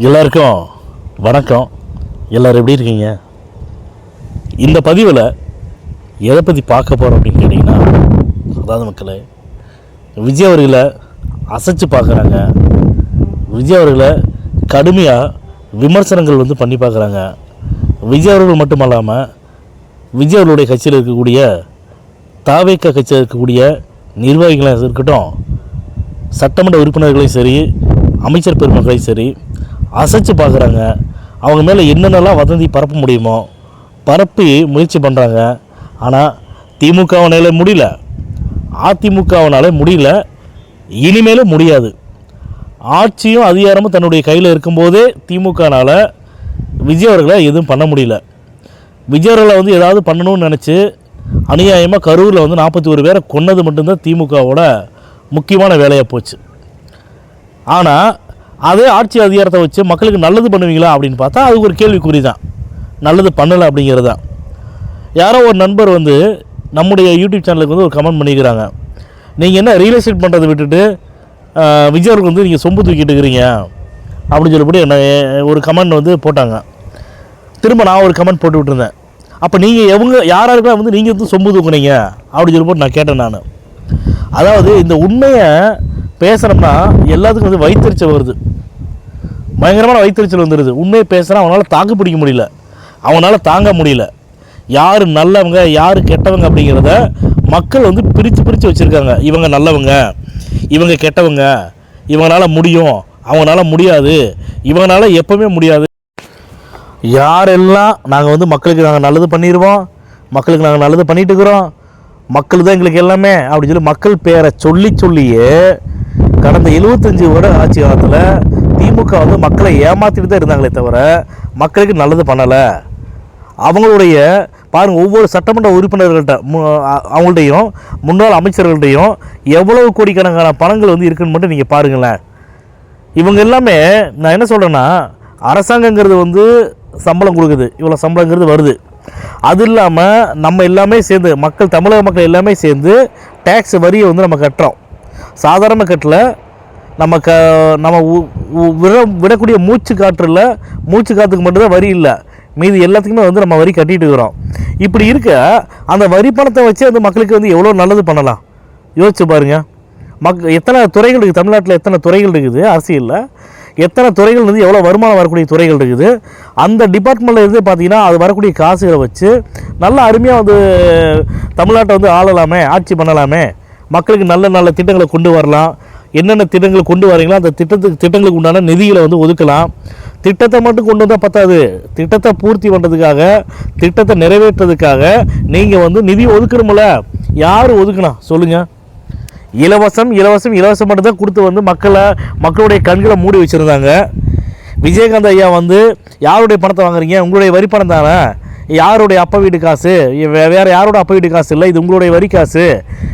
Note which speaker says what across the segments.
Speaker 1: எல்லாருக்கும் வணக்கம். எல்லோரும் எப்படி இருக்கீங்க? இந்த பதிவில் எதை பற்றி பார்க்க போகிறோம் அப்படின்னு கேட்டிங்கன்னா, அதாவது மக்களே, விஜய் அவர்களை அசைச்சு பார்க்குறாங்க. விஜய் அவர்களை கடுமையாக விமர்சனங்கள் பண்ணி பார்க்குறாங்க. விஜய் அவர்கள் மட்டும் இல்லாமல் விஜய் அவர்களுடைய கட்சியில் இருக்கக்கூடிய தாவேக்கா கட்சியில் இருக்கக்கூடிய நிர்வாகிகளாக இருக்கட்டும், சட்டமன்ற உறுப்பினர்களையும் சரி, அமைச்சர் பெருமக்களையும் சரி அசைச்சு பார்க்குறாங்க. அவங்க மேலே என்னென்னலாம் வதந்தி பரப்ப முடியுமோ பரப்பி முயற்சி பண்ணுறாங்க. ஆனால் திமுகவனால முடியல, அதிமுகவனால முடியல, இனிமேலும் முடியாது. ஆட்சியும் அதிகாரமும் தன்னுடைய கையில் இருக்கும்போதே திமுகனால் விஜய் அவர்களை எதுவும் பண்ண முடியல. விஜய் அவர்களை ஏதாவது பண்ணணும்னு நினச்சி அநியாயமாக கரூரில் 41 பேரை கொன்னது மட்டும்தான் திமுகவோட முக்கியமான வேலையாக போச்சு. ஆனால் அதே ஆட்சி அதிகாரத்தை வச்சு மக்களுக்கு நல்லது பண்ணுவீங்களா அப்படின்னு பார்த்தா அது ஒரு கேள்விக்குறி தான். நல்லது பண்ணலை அப்படிங்கிறது தான். யாரோ ஒரு நண்பர் நம்முடைய யூடியூப் சேனலுக்கு ஒரு கமெண்ட் பண்ணிக்கிறாங்க. நீங்கள் என்ன ரியல் எஸ்டேட் பண்ணுறதை விட்டுட்டு விஜயருக்கு நீங்கள் சொம்பு தூக்கிட்டு இருக்கிறீங்க அப்படின்னு சொல்லிப்படி என்ன ஒரு கமெண்ட் போட்டாங்க. திரும்ப நான் ஒரு கமெண்ட் போட்டு விட்டுருந்தேன். அப்போ நீங்கள் யாராருக்கெல்லாம் நீங்கள் சொம்பு தூக்குனீங்க அப்படின்னு சொல்லி போட்டு நான் கேட்டேன். நான் அதாவது இந்த உண்மையை பேசுகிறோம்னா எல்லாத்துக்கும் வயிற்றுச்சல் வருது, பயங்கரமான வயிற்றுச்சல் வந்துடுது. உண்மையை பேசுகிறா அவனால் தாக்கு பிடிக்க முடியல, அவனால் தாங்க முடியல. யார் நல்லவங்க யார் கெட்டவங்க அப்படிங்கிறத மக்கள் பிரித்து வச்சுருக்காங்க. இவங்க நல்லவங்க, இவங்க கெட்டவங்க, இவங்களால் முடியும், அவங்களால முடியாது, இவங்களால எப்போவுமே முடியாது. யாரெல்லாம் நாங்கள் மக்களுக்கு நாங்கள் நல்லது பண்ணிடுவோம், மக்களுக்கு நாங்கள் நல்லது பண்ணிட்டு இருக்கிறோம், மக்கள் தான் எங்களுக்கு எல்லாமே அப்படின்னு சொல்லி மக்கள் பேரை சொல்லியே கடந்த 75 வருட ஆட்சி காலத்தில் திமுக மக்களை ஏமாற்றிட்டு தான் இருந்தாங்களே தவிர மக்களுக்கு நல்லது பண்ணலை. அவங்களுடைய பாருங்கள், ஒவ்வொரு சட்டமன்ற உறுப்பினர்கள்ட்ட அவங்கள்ட்டையும் முன்னாள் அமைச்சர்கள்ட்டையும் எவ்வளவு கோடிக்கணக்கான பணங்கள் இருக்குன்னு மட்டும் நீங்கள் பாருங்களேன். இவங்க எல்லாமே நான் என்ன சொல்கிறேன்னா, அரசாங்கங்கிறது சம்பளம் கொடுக்குது, இவ்வளோ சம்பளங்கிறது வருது. அது இல்லாமல் நம்ம எல்லாமே சேர்ந்து தமிழக மக்கள் எல்லாமே சேர்ந்து டேக்ஸ் வரியை நம்ம கட்டுறோம். சாதாரண கட்டல, நம்ம விடக்கூடிய மூச்சு காற்றுக்கு மட்டும்தான் வரி இல்லை, மீது எல்லாத்துக்குமே நம்ம வரி கட்டிட்டு இருக்கிறோம். இப்படி இருக்க அந்த வரி பணத்தை வச்சு மக்களுக்கு எவ்வளோ நல்லது பண்ணலாம் யோசிச்சு பாருங்கள். எத்தனை துறைகள் இருக்குது தமிழ்நாட்டில், எத்தனை துறைகள் இருக்குது அரசியலில், எத்தனை துறைகள் எவ்வளோ வருமானம் வரக்கூடிய துறைகள் இருக்குது. அந்த டிபார்ட்மெண்ட்டில் இருந்து பார்த்தீங்கன்னா அது வரக்கூடிய காசுகளை வச்சு நல்லா அருமையாக தமிழ்நாட்டை ஆளலாமே, ஆட்சி பண்ணலாமே, மக்களுக்கு நல்ல நல்ல திட்டங்களை கொண்டு வரலாம். என்னென்ன திட்டங்களை கொண்டு வரீங்களோ அந்த திட்டங்களுக்கு உண்டான நிதிகளை ஒதுக்கலாம். திட்டத்தை மட்டும் கொண்டு வந்தால் பத்தாது, திட்டத்தை பூர்த்தி பண்ணுறதுக்காக, திட்டத்தை நிறைவேற்றுறதுக்காக நீங்கள் நிதி ஒதுக்கணுமில்ல. யார் ஒதுக்கணும் சொல்லுங்கள்? இலவசம் மட்டும்தான் கொடுத்து மக்களுடைய கண்களை மூடி வச்சுருந்தாங்க. விஜயகாந்த் ஐயா யாருடைய பணத்தை வாங்குறீங்க? உங்களுடைய வரி பணம் தானே. யாருடைய அப்பா வீட்டு காசு? வேறு யாரோட அப்பா வீட்டு காசு இல்லை, இது உங்களுடைய வரி காசு.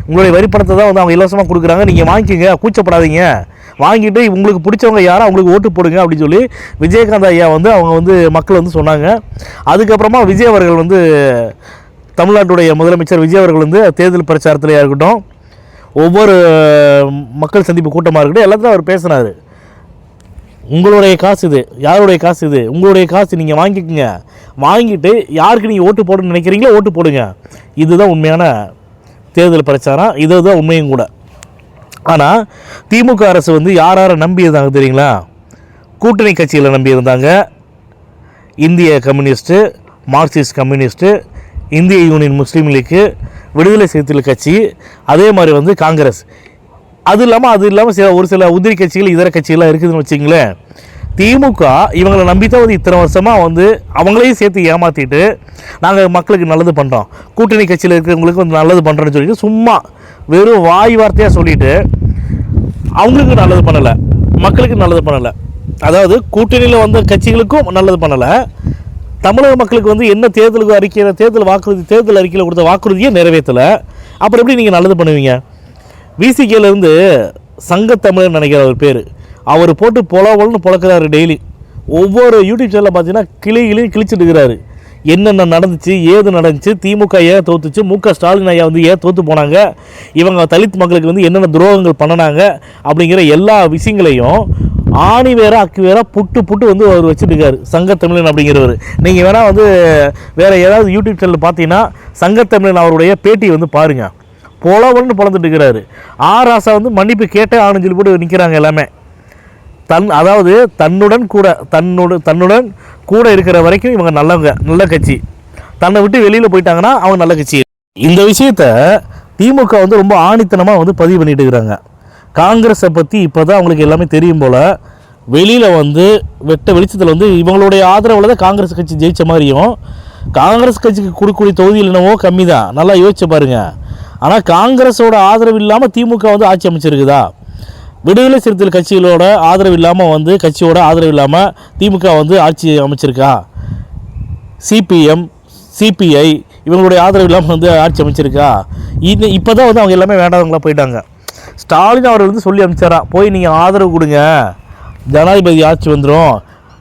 Speaker 1: உங்களுடைய வரி பணத்தை தான் அவங்க இலவசமாக கொடுக்குறாங்க, நீங்கள் வாங்கிக்கோங்க, கூச்சப்படாதீங்க, வாங்கிட்டு உங்களுக்கு பிடிச்சவங்க யாரோ அவங்களுக்கு ஓட்டு போடுங்க அப்படின்னு சொல்லி விஜயகாந்த் ஐயா அவங்க மக்கள் சொன்னாங்க. அதுக்கப்புறமா விஜய் அவர்கள் தமிழ்நாட்டுடைய முதலமைச்சர் விஜய் அவர்கள் தேர்தல் பிரச்சாரத்திலேயே இருக்கட்டும், ஒவ்வொரு மக்கள் சந்திப்பு கூட்டமாக இருக்கட்டும், எல்லாத்தையும் அவர் பேசினார். உங்களுடைய காசு இது, யாருடைய காசு இது, உங்களுடைய காசு, நீங்கள் வாங்கிக்கோங்க, வாங்கிட்டு யாருக்கு நீங்கள் ஓட்டு போடணும்னு நினைக்கிறீங்களோ ஓட்டு போடுங்க. இதுதான் உண்மையான தேர்தல் பிரச்சாரம், இதுதான் உண்மையும் கூட. ஆனால் திமுக அரசு யாரை நம்பி இருந்தாங்க தெரியுங்களா? கூட்டணி கட்சிகளை நம்பி இருந்தாங்க. இந்திய கம்யூனிஸ்ட்டு, மார்க்சிஸ்ட் கம்யூனிஸ்ட்டு, இந்திய யூனியன் முஸ்லீம் லீக்கு, விடுதலை சிறுத்தைகள் கட்சி, அதே மாதிரி காங்கிரஸ். அது இல்லாமல் ஒரு சில உதிரி கட்சிகள், இதர கட்சிகள்லாம் இருக்குதுன்னு வச்சிங்களேன். திமுக இவங்களை நம்பி தான் இத்தனை வருஷமாக அவங்களையும் சேர்த்து ஏமாற்றிட்டு நாங்கள் மக்களுக்கு நல்லது பண்ணுறோம், கூட்டணி கட்சியில் இருக்கிறவங்களுக்கு நல்லது பண்ணுறோன்னு சொல்லிட்டு சும்மா வெறும் வாய் வார்த்தையாக சொல்லிவிட்டு அவங்களுக்கு நல்லது பண்ணலை, மக்களுக்கு நல்லது பண்ணலை. அதாவது கூட்டணியில் வந்த கட்சிகளுக்கும் நல்லது பண்ணலை, தமிழக மக்களுக்கு என்ன தேர்தல் அறிக்கையில் கொடுத்த வாக்குறுதியை நிறைவேற்றலை. அப்புறம் எப்படி நீங்கள் நல்லது பண்ணுவீங்க? விசிகேலேருந்து சங்கத்தமிழர் நினைக்கிற ஒரு பேர், அவர் போட்டு பொலன்னு பொழக்கிறாரு டெய்லி. ஒவ்வொரு யூடியூப் சேனலில் பார்த்தீங்கன்னா கிழிச்சிட்டு இருக்கிறாரு. என்னென்ன நடந்துச்சு, ஏது நடந்துச்சு, திமுக ஏன் தோத்துச்சு, ஸ்டாலின் ஐயா ஏன் தோற்று போனாங்க, இவங்க தலித் மக்களுக்கு என்னென்ன துரோகங்கள் பண்ணினாங்க அப்படிங்கிற எல்லா விஷயங்களையும் ஆணி வேற அக்கு வேற புட்டு புட்டு வந்து அவர் வச்சுருக்காரு சங்கத்தமிழன் அப்படிங்கிறவர். நீங்கள் வேணால் வந்து வேறு ஏதாவது யூடியூப் சேனல் பார்த்தீங்கன்னா சங்கத்தமிழன் அவருடைய பேட்டி வந்து பாருங்கள். பொலவன்னு பொழந்துட்டு இருக்கிறாரு. ராசா வந்து மன்னிப்பு கேட்டே ஆணுன்னு சொல்லி போட்டு நிற்கிறாங்க எல்லாமே. அதாவது தன்னுடன் கூட இருக்கிற வரைக்கும் இவங்க நல்ல கட்சி. தன்னை விட்டு வெளியில் போயிட்டாங்கன்னா அவங்க நல்ல கட்சி. இந்த விஷயத்த திமுக வந்து ரொம்ப ஆணித்தனமாக வந்து பதிவு பண்ணிட்டு இருக்கிறாங்க. காங்கிரஸை பற்றி இப்போ தான் அவங்களுக்கு எல்லாமே தெரியும் போல் வெளியில் வந்து வெளிச்சத்தில் வந்து இவங்களுடைய ஆதரவில் தான் காங்கிரஸ் கட்சி ஜெயித்த மாதிரியும், காங்கிரஸ் கட்சிக்கு கொடுக்கக்கூடிய தொகுதியில் என்னவோ கம்மி தான். நல்லா யோசிச்சு பாருங்கள். ஆனால் காங்கிரஸோட ஆதரவு இல்லாமல் திமுக வந்து ஆட்சி அமைச்சிருக்குதா? விடுதலை சிறுத்தைகள் கட்சிகளோட ஆதரவு இல்லாமல் வந்து கட்சியோட ஆதரவு இல்லாமல் திமுக வந்து ஆட்சி அமைச்சிருக்கா? சிபிஎம், சிபிஐ இவங்களுடைய ஆதரவு இல்லாமல் வந்து ஆட்சி அமைச்சிருக்கா? இப்போ தான் வந்து அவங்க எல்லாமே வேண்டாதவங்களாக போயிட்டாங்க. ஸ்டாலின் அவர் வந்து சொல்லி அமைச்சாரா, போய் நீங்கள் ஆதரவு கொடுங்க, ஜனாதிபதி ஆட்சி வந்துடும்.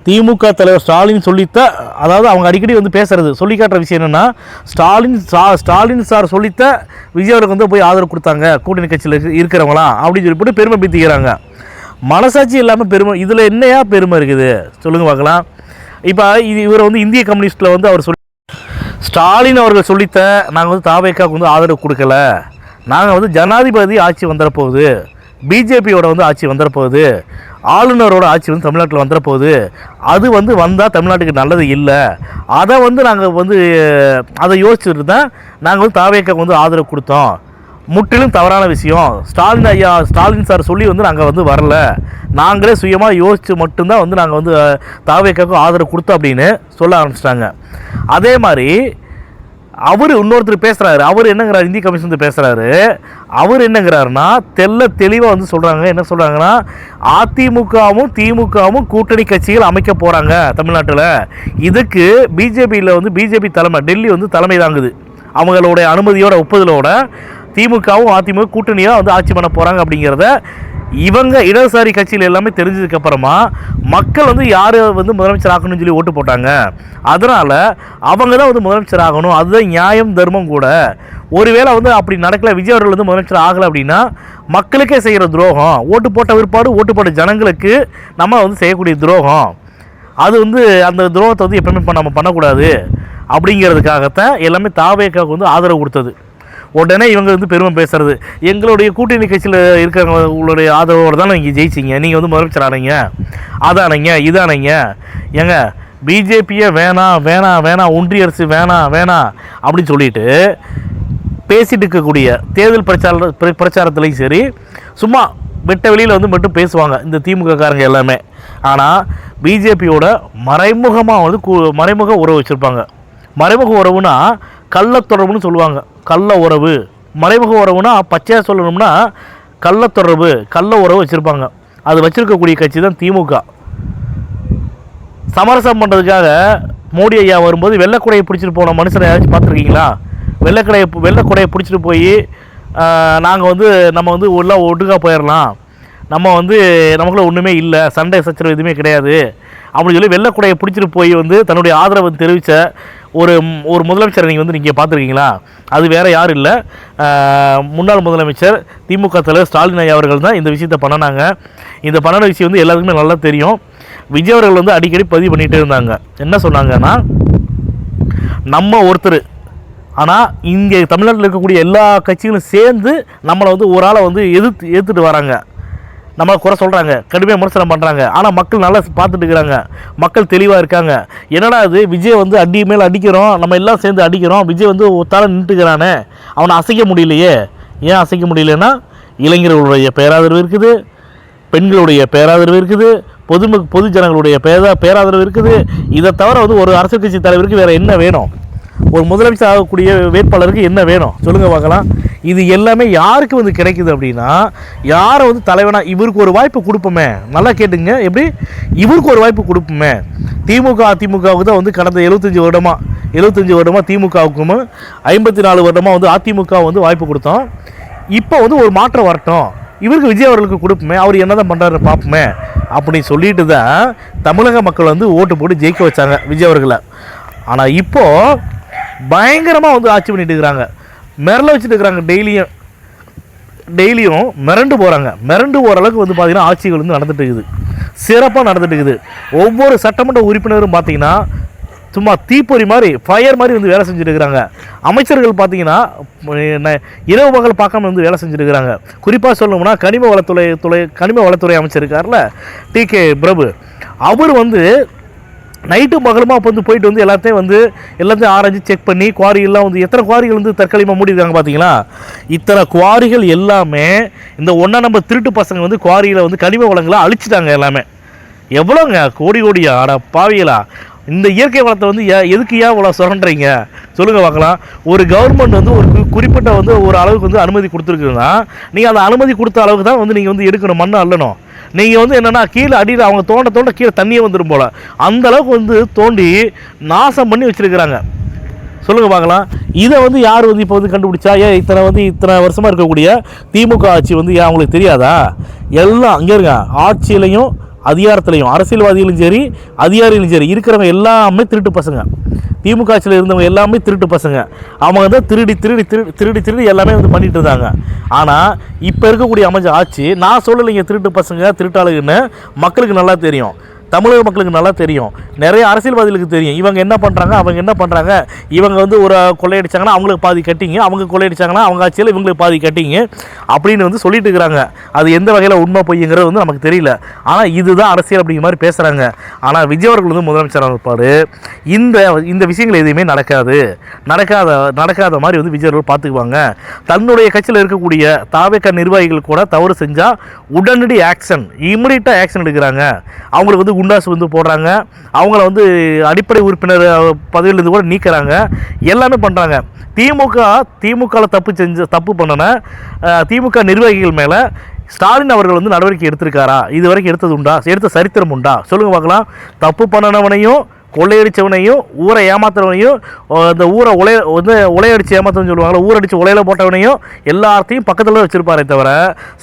Speaker 1: திமுக தலைவர் ஸ்டாலின் சொல்லித்த, அதாவது அவங்க அடிக்கடி வந்து பேசுகிறது சொல்லி காட்டுற விஷயம் என்னென்னா, ஸ்டாலின் சார் சொல்லித்த விஜய் அவருக்கு வந்து போய் ஆதரவு கொடுத்தாங்க கூட்டணி கட்சியில் இருக்கிறவங்களாம் அப்படின்னு சொல்லி போட்டு பெருமை பீத்திக்கிறாங்க. மனசாட்சி இல்லாமல் பெருமை, இதில் என்னையா பெருமை இருக்குது சொல்லுங்கள் பார்க்கலாம். இப்போ இவர் வந்து இந்திய கம்யூனிஸ்ட்டில் வந்து அவர் ஸ்டாலின் அவர்கள் சொல்லித்த, நாங்கள் வந்து தாவேக்காவுக்கு வந்து ஆதரவு கொடுக்கல, நாங்கள் வந்து ஜனாதிபதி ஆட்சி வந்துடப்போகுது, பிஜேபியோட வந்து ஆட்சி வந்துடப்போகுது, ஆளுநரோட ஆட்சி வந்து தமிழ்நாட்டில் வந்துடப்போகுது, அது வந்து வந்தால் தமிழ்நாட்டுக்கு நல்லது இல்லை, அதை வந்து நாங்கள் வந்து அதை யோசிச்சுட்டு தான் நாங்கள் வந்து தாவேக்காவுக்கு வந்து ஆதரவு கொடுத்தோம். முற்றிலும் தவறான விஷயம். ஸ்டாலின் சார் சொல்லி வந்து நாங்கள் வந்து வரல, நாங்களே சுயமாக யோசித்து மட்டும்தான் வந்து நாங்கள் வந்து தாவேக்காவுக்கு ஆதரவு கொடுத்தோம் அப்படின்னு சொல்ல ஆரம்பிச்சிட்டாங்க. அதே மாதிரி அவர் இன்னொருத்தர் பேசுகிறாரு. அவர் என்னங்கிறார், இந்திய கமிஷன் பேசுகிறாரு. அவர் என்னங்கிறாருன்னா தெளிவாக வந்து சொல்கிறாங்க. என்ன சொல்கிறாங்கன்னா, அதிமுகவும் திமுகவும் கூட்டணி கட்சிகள் அமைக்க போகிறாங்க தமிழ்நாட்டில். இதுக்கு பிஜேபியில் வந்து பிஜேபி தலைமை டெல்லி வந்து தலைமை தாங்குது. அவங்களுடைய அனுமதியோட ஒப்புதலோட திமுகவும் அதிமுக கூட்டணியாக வந்து ஆட்சி பண்ண போகிறாங்க அப்படிங்கிறத இவங்க இடதுசாரி கட்சியில் எல்லாமே தெரிஞ்சதுக்கப்புறமா மக்கள் வந்து யார் வந்து முதலமைச்சர் ஆகணும்னு சொல்லி ஓட்டு போட்டாங்க. அதனால் அவங்க தான் வந்து முதலமைச்சர் ஆகணும், அதுதான் நியாயம் தர்மம் கூட. ஒருவேளை வந்து அப்படி நடக்கலை, விஜய் அவர்கள் வந்து முதலமைச்சர் ஆகலை அப்படின்னா மக்களுக்கே செய்கிற துரோகம், ஓட்டு போட்ட விற்பாடு ஓட்டு போட்ட ஜனங்களுக்கு நம்ம வந்து செய்யக்கூடிய துரோகம். அது வந்து அந்த துரோகத்தை வந்து எப்பவுமே நம்ம பண்ணக்கூடாது அப்படிங்கிறதுக்காகத்தான் எல்லாமே தாவேக்காவுக்கு வந்து ஆதரவு கொடுத்தது. உடனே இவங்க வந்து பெருமை பேசுறது, எங்களுடைய கூட்டணி கட்சியில் இருக்கிறவங்களுடைய ஆதரவோடு தான் நீங்கள் ஜெயிச்சிங்க, நீங்கள் வந்து முதலமைச்சர் ஆனீங்க, அதானீங்க இதானீங்க. ஏங்க பிஜேபியே வேணாம் ஒன்றிய அரசு வேணாம் அப்படின்னு சொல்லிட்டு பேசிட்டு இருக்கக்கூடிய தேர்தல் பிரச்சாரத்துலையும் சரி, சும்மா வெட்ட வெளியில் வந்து மட்டும் பேசுவாங்க இந்த திமுக காரங்க எல்லாமே. ஆனால் பிஜேபியோட மறைமுகமாக வந்து மறைமுக உறவு வச்சுருப்பாங்க. மறைமுக உறவுனா கள்ளத்தொடர்புன்னு சொல்லுவாங்க. கள்ள உறவு. மறைமுக உறவுனா பச்சையாக சொல்லணும்னா கள்ளத்தொடர்பு, கள்ள உறவு வச்சுருப்பாங்க. அது வச்சுருக்கக்கூடிய கட்சி தான் திமுக. சமரசம் பண்ணுறதுக்காக மோடி ஐயா வரும்போது வெள்ளைக்குடையை பிடிச்சிட்டு போன மனுஷனை யாராச்சும் பார்த்துருக்கீங்களா? வெள்ளைக்குடையை பிடிச்சிட்டு போய் நாங்கள் வந்து நம்ம வந்து எல்லாம் ஒட்டுக்காக போயிடலாம், நம்ம வந்து நமக்குள்ள ஒன்றுமே இல்லை, சண்டை சச்சரவு எதுவுமே கிடையாது அப்படின்னு சொல்லி வெள்ளைக்குடையை பிடிச்சிட்டு போய் வந்து தன்னுடைய ஆதரவை தெரிவித்த ஒரு முதலமைச்சரை நீங்கள் பார்த்துருக்கீங்களா? அது வேறு யாரும் இல்லை, முன்னாள் முதலமைச்சர் திமுக தலைவர் ஸ்டாலின் ஐயா அவர்கள் தான் இந்த விஷயத்தை பண்ணினாங்க. இந்த பண்ணின விஷயம் வந்து எல்லாருக்குமே நல்லா தெரியும். விஜய் அவர்கள் வந்து அடிக்கடி பதிவு பண்ணிகிட்டே இருந்தாங்க. என்ன சொன்னாங்கன்னா, நம்ம ஒருத்தர், ஆனால் இங்கே தமிழ்நாட்டில் இருக்கக்கூடிய எல்லா கட்சிகளும் சேர்ந்து நம்மளை வந்து ஒரு ஆளை வந்து எதிர்த்துட்டு வராங்க, நம்மளை குறை சொல்கிறாங்க, கடுமையாக விமர்சனம் பண்ணுறாங்க. ஆனால் மக்கள் நல்லா பார்த்துட்டு இருக்கிறாங்க, மக்கள் தெளிவாக இருக்காங்க. என்னடா அது விஜய் வந்து அடி மேலே அடிக்கிறோம், நம்ம எல்லாம் சேர்ந்து அடிக்கிறோம், விஜய் வந்து ஒத்தால நின்றுக்கிறானே, அவனை அசைக்க முடியலையே. ஏன் அசைக்க முடியலன்னா, இளைஞர்களுடைய பேராதரவு இருக்குது, பெண்களுடைய பேராதரவு இருக்குது, பொது ஜனங்களுடைய பேராதரவு இருக்குது. இதை தவிர வந்து ஒரு அரசியல் கட்சி தலைவருக்கு வேறு என்ன வேணும்? ஒரு முதலமைச்சர் ஆகக்கூடிய வேட்பாளருக்கு என்ன வேணும் சொல்லுங்கள் பார்க்கலாம். இது எல்லாமே யாருக்கு வந்து கிடைக்குது அப்படின்னா, யாரை வந்து தலைவனாக இவருக்கு ஒரு வாய்ப்பு கொடுப்போமே. நல்லா கேட்டுங்க, எப்படி இவருக்கு ஒரு வாய்ப்பு கொடுப்போமே. அதிமுகவுக்கு தான் வந்து கடந்த 75 வருடமாக திமுகவுக்கும் 54 வருடமாக வந்து அதிமுக வந்து வாய்ப்பு கொடுத்தோம். இப்போ வந்து ஒரு மாற்றம் வரட்டும், இவருக்கு விஜய் அவர்களுக்கு கொடுப்போமே, அவர் என்ன தான் பண்ணுறாரு பார்ப்போமே அப்படின்னு சொல்லிட்டு தான் தமிழக மக்கள் வந்து ஓட்டு போட்டு ஜெயிக்க வச்சாங்க விஜய் அவர்களை. ஆனால் இப்போது பயங்கரமாக வந்து ஆட்சி பண்ணிட்டு இருக்கிறாங்க, மிரள வச்சுட்டு இருக்கிறாங்க. டெய்லியும் மிரண்டு போகிற அளவுக்கு வந்து பார்த்திங்கன்னா ஆட்சிகள் வந்து நடந்துட்டு இருக்குது. சிறப்பாக நடந்துட்டு இருக்குது. ஒவ்வொரு சட்டமன்ற உறுப்பினரும் பார்த்தீங்கன்னா சும்மா தீப்பொறி மாதிரி ஃபயர் மாதிரி வந்து வேலை செஞ்சுட்டு இருக்கிறாங்க. அமைச்சர்கள் பார்த்தீங்கன்னா இரவு பகல் பார்க்காம வந்து வேலை செஞ்சுட்டு இருக்கிறாங்க. குறிப்பாக சொல்லணும்னா கனிம வளத்துறை அமைச்சர் இருக்கார்ல டி.கே. பிரபு, அவர் வந்து நைட்டு பகலுமா அப்போ வந்து போயிட்டு வந்து எல்லாத்தையும் ஆராய்ச்சி செக் பண்ணி குவாரியெல்லாம் வந்து எத்தனை குவாரிகள் வந்து தற்காலிகமாக மூடிருக்காங்க பார்த்தீங்களா. இத்தனை குவாரிகள் எல்லாமே இந்த 1 நம்பர் திருட்டு பசங்க வந்து குவாரியில் வந்து கனிம வளங்களை அழிச்சிட்டாங்க எல்லாமே. எவ்வளோங்க கோடியா ஆட பாவிகளா. இந்த இயற்கை வளத்தை வந்து எதுக்கு ஏன் இவ்வளோ சுரண்டுறீங்க சொல்லுங்கள் பார்க்கலாம். ஒரு கவர்மெண்ட் வந்து ஒரு குறிப்பிட்ட வந்து ஒரு அளவுக்கு வந்து அனுமதி கொடுத்துருக்குன்னா நீங்கள் அந்த அனுமதி கொடுத்த அளவுக்கு தான் வந்து நீங்கள் வந்து எடுக்கணும், மண்ணை அள்ளணும். நீங்கள் வந்து என்னென்னா கீழே அடியில் அவங்க தோண்ட கீழே தண்ணியே வந்துடும் போல் அந்த அளவுக்கு வந்து தோண்டி நாசம் பண்ணி வச்சுருக்கிறாங்க. சொல்லுங்கள் பார்க்கலாம். இதை வந்து யார் வந்து இப்போ வந்து கண்டுபிடிச்சா? இத்தனை வருஷமாக இருக்கக்கூடிய திமுக ஆட்சி வந்து ஏன் அவங்களுக்கு தெரியாதா? எல்லாம் அங்கே இருங்க, ஆட்சியிலையும் அதிகாரத்திலையும் அரசியல்வாதிகளும் சரி அதிகாரிகளும் சரி இருக்கிறவங்க எல்லாமே திருட்டு பசங்க. திமுக ஆட்சியில் இருந்தவங்க எல்லாமே திருட்டு பசங்க. அவங்க தான் திருடி எல்லாமே வந்து பண்ணிட்டு இருந்தாங்க. ஆனால் இப்போ இருக்கக்கூடிய அமைச்ச ஆட்சி, நான் சொல்லலைங்க திருட்டு பசங்க திருட்டாளுன்னு, மக்களுக்கு நல்லா தெரியும், தமிழக மக்களுக்கு நல்லா தெரியும், நிறைய அரசியல்வாதிகளுக்கு தெரியும். இவங்க என்ன பண்ணுறாங்க, இவங்க வந்து ஒரு கொள்ளையடிச்சாங்கன்னா அவங்களுக்கு பாதி கட்டிங்க, அவங்க கொள்ளையடிச்சாங்கன்னா அவங்க ஆட்சியில் இவங்களுக்கு பாதி கட்டிங்க அப்படின்னு வந்து சொல்லிட்டு இருக்கிறாங்க. அது எந்த வகையில் உண்மை பொய்ங்கிறது வந்து நமக்கு தெரியல. ஆனால் இதுதான் அரசியல் அப்படிங்கிற மாதிரி பேசுகிறாங்க. ஆனால் விஜய் அவர்கள் வந்து முதலமைச்சராக இருப்பார். இந்த விஷயங்கள் எதுவுமே நடக்காத மாதிரி வந்து விஜய் அவர்கள் பார்த்துக்குவாங்க. தன்னுடைய கட்சியில் இருக்கக்கூடிய தாவேக நிர்வாகிகள் கூட தவறு செஞ்சால் உடனடி ஆக்ஷன், இமிடியட்டாக ஆக்ஷன் எடுக்கிறாங்க. அவங்களுக்கு வந்து குண்டாசு வந்து போடுறாங்க, அவங்கள வந்து அடிப்படை உறுப்பினர் பதவியிலிருந்து கூட நீக்கிறாங்க, எல்லாமே பண்ணுறாங்க. திமுகவில் தப்பு பண்ணன திமுக நிர்வாகிகள் மேலே ஸ்டாலின் அவர்கள் வந்து நடவடிக்கை எடுத்திருக்காரா? இது வரைக்கும் எடுத்த சரித்திரம் உண்டா சொல்லுங்க பார்க்கலாம். தப்பு பண்ணனவனையும் கொள்ளையடித்தவனையும் ஊரை ஏமாத்துறவனையும் இந்த ஊரை உலையடிச்சு ஏமாத்தவன்னு சொல்லுவாங்களா, ஊரடிச்சு உலையில போட்டவனையும் எல்லாத்தையும் பக்கத்தில் வச்சுருப்பாரே தவிர,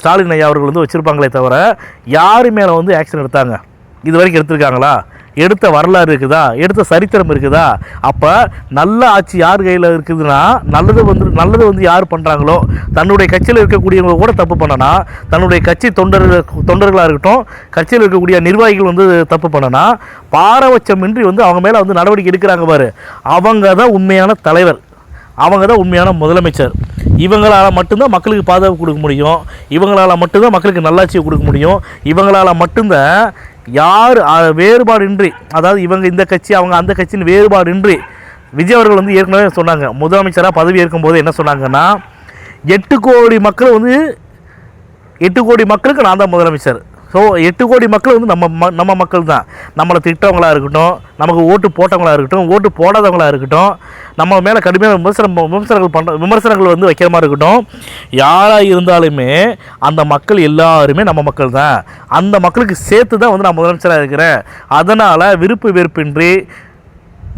Speaker 1: ஸ்டாலின் ஐயா அவர்கள் வந்து வச்சுருப்பாங்களே தவிர யாரு மேலே வந்து ஆக்ஷன் எடுத்தாங்க? இது வரைக்கும் எடுத்திருக்காங்களா? எடுத்த வரலாறு இருக்குதா? எடுத்த சரித்திரம் இருக்குதா? அப்போ நல்ல ஆட்சி யார் கையில் இருக்குதுன்னா நல்லது வந்து யார் பண்ணுறாங்களோ, தன்னுடைய கட்சியில் இருக்கக்கூடியவங்க கூட தப்பு பண்ணனா, தன்னுடைய கட்சி தொண்டர்களாக இருக்கட்டும், கட்சியில் இருக்கக்கூடிய நிர்வாகிகள் வந்து தப்பு பண்ணனா, பாரபட்சமின்றி வந்து அவங்க மேலே வந்து நடவடிக்கை எடுக்கிறாங்க பாரு, அவங்க தான் உண்மையான தலைவர், அவங்க தான் உண்மையான முதலமைச்சர். இவங்களால் மட்டும்தான் மக்களுக்கு பாதுகாப்பு கொடுக்க முடியும், இவங்களால் மட்டும்தான் மக்களுக்கு நல்லாட்சியை கொடுக்க முடியும், இவங்களால் மட்டும்தான் யார் வேறுபாடின்றி, அதாவது இவங்க இந்த கட்சி அவங்க அந்த கட்சின்னு வேறுபாடின்றி. விஜய் அவர்கள் வந்து ஏற்கனவே சொன்னாங்க, முதலமைச்சராக பதவி ஏற்கும்போது என்ன சொன்னாங்கன்னா, 8 கோடி மக்கள் வந்து 8 கோடி மக்களுக்கு நான் தான் முதலமைச்சர். ஸோ 8 கோடி மக்கள் வந்து நம்ம மக்கள் தான். நம்மளை திட்டவங்களாக இருக்கட்டும், நமக்கு ஓட்டு போட்டவங்களாக இருக்கட்டும், ஓட்டு போடாதவங்களாக இருக்கட்டும், நம்ம மேலே கடுமையான விமர்சனங்கள் வந்து வைக்கிற மாதிரி இருக்கட்டும், யாராக இருந்தாலுமே அந்த மக்கள் எல்லாருமே நம்ம மக்கள் தான். அந்த மக்களுக்கு சேர்த்து தான் வந்து நான் முதலமைச்சராக இருக்கிறேன். அதனால் விருப்பு வெறுப்பின்றி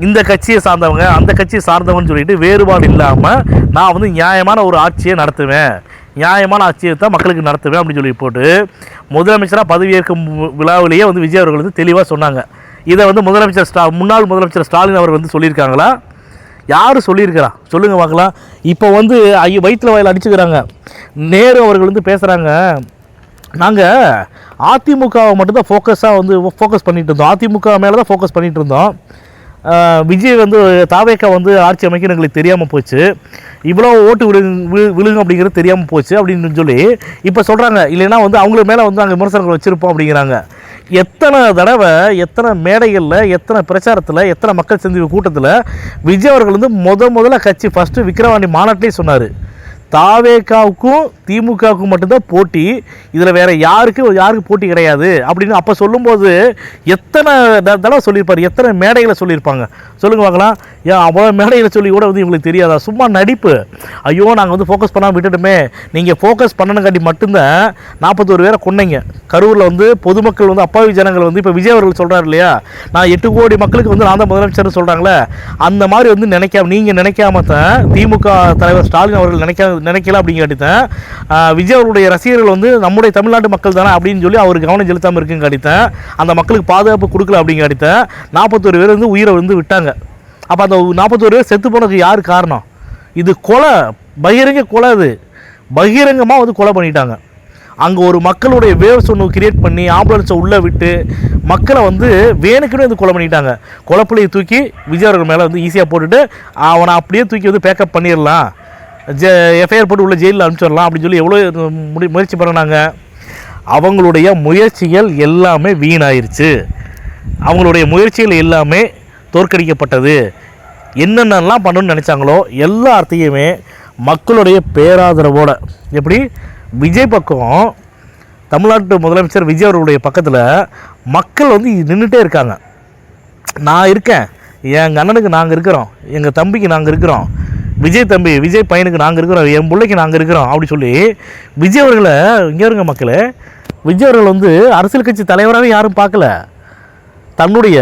Speaker 1: இந்த கட்சியை சார்ந்தவங்க அந்த கட்சியை சார்ந்தவங்கன்னு சொல்லிட்டு வேறுபாடு இல்லாமல் நான் வந்து நியாயமான ஒரு ஆட்சியை நடத்துவேன், நியாயமான ஆட்சியை தான் மக்களுக்கு நடத்துவேன் அப்படின்னு சொல்லி போட்டு முதலமைச்சராக பதவியேற்கும் விழாவிலேயே வந்து விஜய் அவர்கள் வந்து தெளிவாக சொன்னாங்க. இதை வந்து முன்னாள் முதலமைச்சர் ஸ்டாலின் அவர் வந்து சொல்லியிருக்காங்களா? யார் சொல்லியிருக்கிறா சொல்லுங்கள் பார்க்கலாம். இப்போ வந்து வயிற்றில் வாயில் அடிச்சுக்கிறாங்க. நேரு அவர்கள் வந்து பேசுகிறாங்க, நாங்கள் அதிமுகவை மட்டும்தான் ஃபோக்கஸ் பண்ணிகிட்டு இருந்தோம், அதிமுக மேலே தான் ஃபோக்கஸ் பண்ணிகிட்டு இருந்தோம், விஜய் வந்து தாவேக்கா வந்து ஆட்சி அமைக்க எங்களுக்கு தெரியாமல் போச்சு, இவ்வளோ ஓட்டு விழுங்க அப்படிங்கிறது தெரியாமல் போச்சு அப்படின்னு சொல்லி இப்போ சொல்கிறாங்க. இல்லைன்னா வந்து அவங்களுக்கு மேலே வந்து அங்கே விமர்சனங்கள் வச்சுருப்போம் அப்படிங்கிறாங்க. எத்தனை தடவை எத்தனை மேடைகளில் எத்தனை பிரச்சாரத்தில் எத்தனை மக்கள் சந்திப்பு கூட்டத்தில் விஜய் அவர்கள் வந்து முதல்ல கட்சி ஃபஸ்ட்டு விக்கிரவாண்டி மாநாட்டிலே சொன்னார், தாவேக்காவுக்கும் திமுகவுக்கும் மட்டும்தான் போட்டி, இதில் வேறு யாருக்கு போட்டி கிடையாது அப்படின்னு அப்போ சொல்லும்போது எத்தனை தடவை சொல்லியிருப்பார், எத்தனை மேடைகளை சொல்லியிருப்பாங்க சொல்லுங்கள் பார்க்கலாம். ஏன் அவ்வளோ மேடைகளை சொல்லி கூட வந்து இவங்களுக்கு தெரியாதா? சும்மா நடிப்பு. ஐயோ நாங்கள் வந்து ஃபோக்கஸ் பண்ணாமல் விட்டுட்டுமே. நீங்கள் ஃபோக்கஸ் பண்ணணுங்காட்டி மட்டும்தான் 41 பேரை கொன்னீங்க கரூரில். வந்து பொதுமக்கள் வந்து அப்பாவி ஜனங்கள் வந்து இப்போ விஜய் அவர்கள் சொல்கிறார் இல்லையா, நான் 8 கோடி மக்களுக்கு வந்து நான் தான் முதலமைச்சர்னு சொல்கிறாங்களே, அந்த மாதிரி வந்து நீங்கள் நினைக்காம தான் திமுக தலைவர் ஸ்டாலின் அவர்கள் நினைக்கல அப்படிங்காட்டித்தான் விஜய் அவருடைய ரசிகர்கள் வந்து நம்முடைய தமிழ்நாட்டு மக்கள் தானே அப்படின்னு சொல்லி அவர் கவனம் செலுத்தாமல் இருக்குன்னு காட்டித்தான், அந்த மக்களுக்கு பாதுகாப்பு கொடுக்கல அப்படிங்காட்டித்தான் 41 பேர் வந்து உயிரை வந்து விட்டாங்க. அப்போ அந்த 41 பேர் செத்து போனதுக்கு யார் காரணம்? இது கொலை, பகிரங்க கொலை, அது பகிரங்கமாக வந்து கொலை பண்ணிட்டாங்க. அங்கே ஒரு மக்களுடைய வேவ்ஸ் ஒன்று கிரியேட் பண்ணி ஆம்புலன்ஸை உள்ளே விட்டு மக்களை வந்து வேணுக்குன்னு வந்து கொலை பண்ணிட்டாங்க. கொலைப்புள்ளையை தூக்கி விஜய் அவர்கள் மேலே வந்து ஈஸியாக போட்டுட்டு அவனை அப்படியே தூக்கி வந்து பேக்கப் பண்ணிடலாம், எஃப்ஐஆர் போட்டு உள்ள ஜெயிலில் அனுப்பிச்சிடலாம் அப்படின்னு சொல்லி எவ்வளோ முயற்சி பண்ணினாங்க. அவங்களுடைய முயற்சிகள் எல்லாமே வீணாயிருச்சு. அவங்களுடைய முயற்சிகள் எல்லாமே தோற்கடிக்கப்பட்டது. என்னென்னலாம் பண்ணணும்னு நினச்சாங்களோ எல்லாத்தையுமே மக்களுடைய பேராதரவோடு, எப்படி விஜய் பக்கம் தமிழ்நாட்டு முதலமைச்சர் விஜய் அவர்களுடைய பக்கத்தில் மக்கள் வந்து நின்றுட்டே இருக்காங்க. நான் இருக்கேன், எங்கள் அண்ணனுக்கு நாங்கள் இருக்கிறோம், எங்கள் தம்பிக்கு நாங்கள் இருக்கிறோம், விஜய் தம்பி விஜய் பையனுக்கு நாங்கள் இருக்கிறோம், என் பிள்ளைக்கு நாங்கள் இருக்கிறோம் அப்படி சொல்லி விஜய் அவர்களை இங்கே இருங்க மக்கள். விஜய் அவர்கள் வந்து அரசியல் கட்சி தலைவராகவே யாரும் பார்க்கல, தன்னுடைய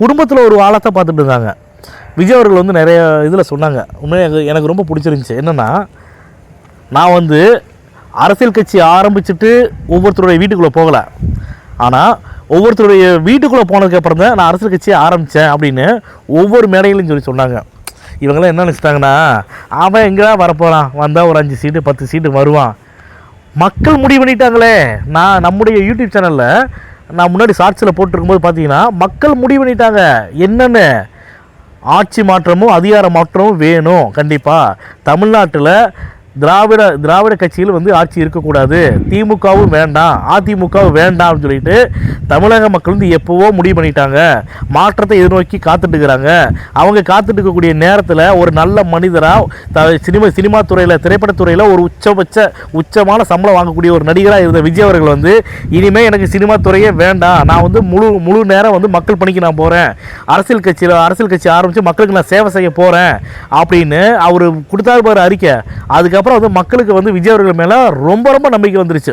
Speaker 1: குடும்பத்தில் ஒரு ஆழத்தை பார்த்துட்டு இருந்தாங்க. விஜய் அவர்கள் வந்து நிறைய இதில் சொன்னாங்க. உண்மையாக எனக்கு ரொம்ப பிடிச்சிருந்துச்சி. என்னென்னா, நான் வந்து அரசியல் கட்சி ஆரம்பிச்சுட்டு ஒவ்வொருத்தருடைய வீட்டுக்குள்ளே போகலை, ஆனால் ஒவ்வொருத்தருடைய வீட்டுக்குள்ளே போனதுக்கப்புறம் தான் நான் அரசியல் கட்சியை ஆரம்பித்தேன் அப்படின்னு ஒவ்வொரு மேடைகளையும் சொன்னாங்க. இவங்களாம் என்ன நினச்சிட்டாங்கன்னா, அவன் எங்கே வரப்போகிறான், வந்தால் ஒரு 5 சீட்டு 10 சீட்டு வருவான். மக்கள் முடிவு பண்ணிட்டாங்களே. நான் நம்முடைய யூடியூப் சேனலில் நான் முன்னாடி ஷார்ட்ஸில் போட்டிருக்கும்போது பார்த்தீங்கன்னா மக்கள் முடிவு பண்ணிட்டாங்க என்னென்னு. ஆட்சி மாற்றமும் அதிகார மாற்றமும் வேணும். கண்டிப்பாக தமிழ்நாட்டில் திராவிட கட்சியில் வந்து ஆட்சி இருக்கக்கூடாது, திமுகவும் வேண்டாம், அதிமுகவும் வேண்டாம் அப்படின்னு சொல்லிட்டு தமிழக மக்கள் வந்து எப்போவோ முடிவு பண்ணிட்டாங்க. மாற்றத்தை எதிர்நோக்கி காத்துட்டுருக்கிறாங்க. அவங்க காத்துட்டுருக்கக்கூடிய நேரத்தில் ஒரு நல்ல மனிதராக சினிமா துறையில், திரைப்படத்துறையில் ஒரு உச்சமான சம்பளம் வாங்கக்கூடிய ஒரு நடிகராக இருந்த விஜய் அவர்கள் வந்து இனிமேல் எனக்கு சினிமா துறையே வேண்டாம், நான் வந்து முழு நேரம் வந்து மக்கள் பணிக்கு நான் போகிறேன், அரசியல் கட்சி ஆரம்பித்து மக்களுக்கு நான் சேவை செய்ய போகிறேன் அப்படின்னு அவர் கொடுத்தாரு பாரு அறிக்கை. அதுக்கப்புறம் வந்து மக்களுக்கு வந்து விஜய் அவர்கள் மேலே ரொம்ப நம்பிக்கை வந்துருச்சு.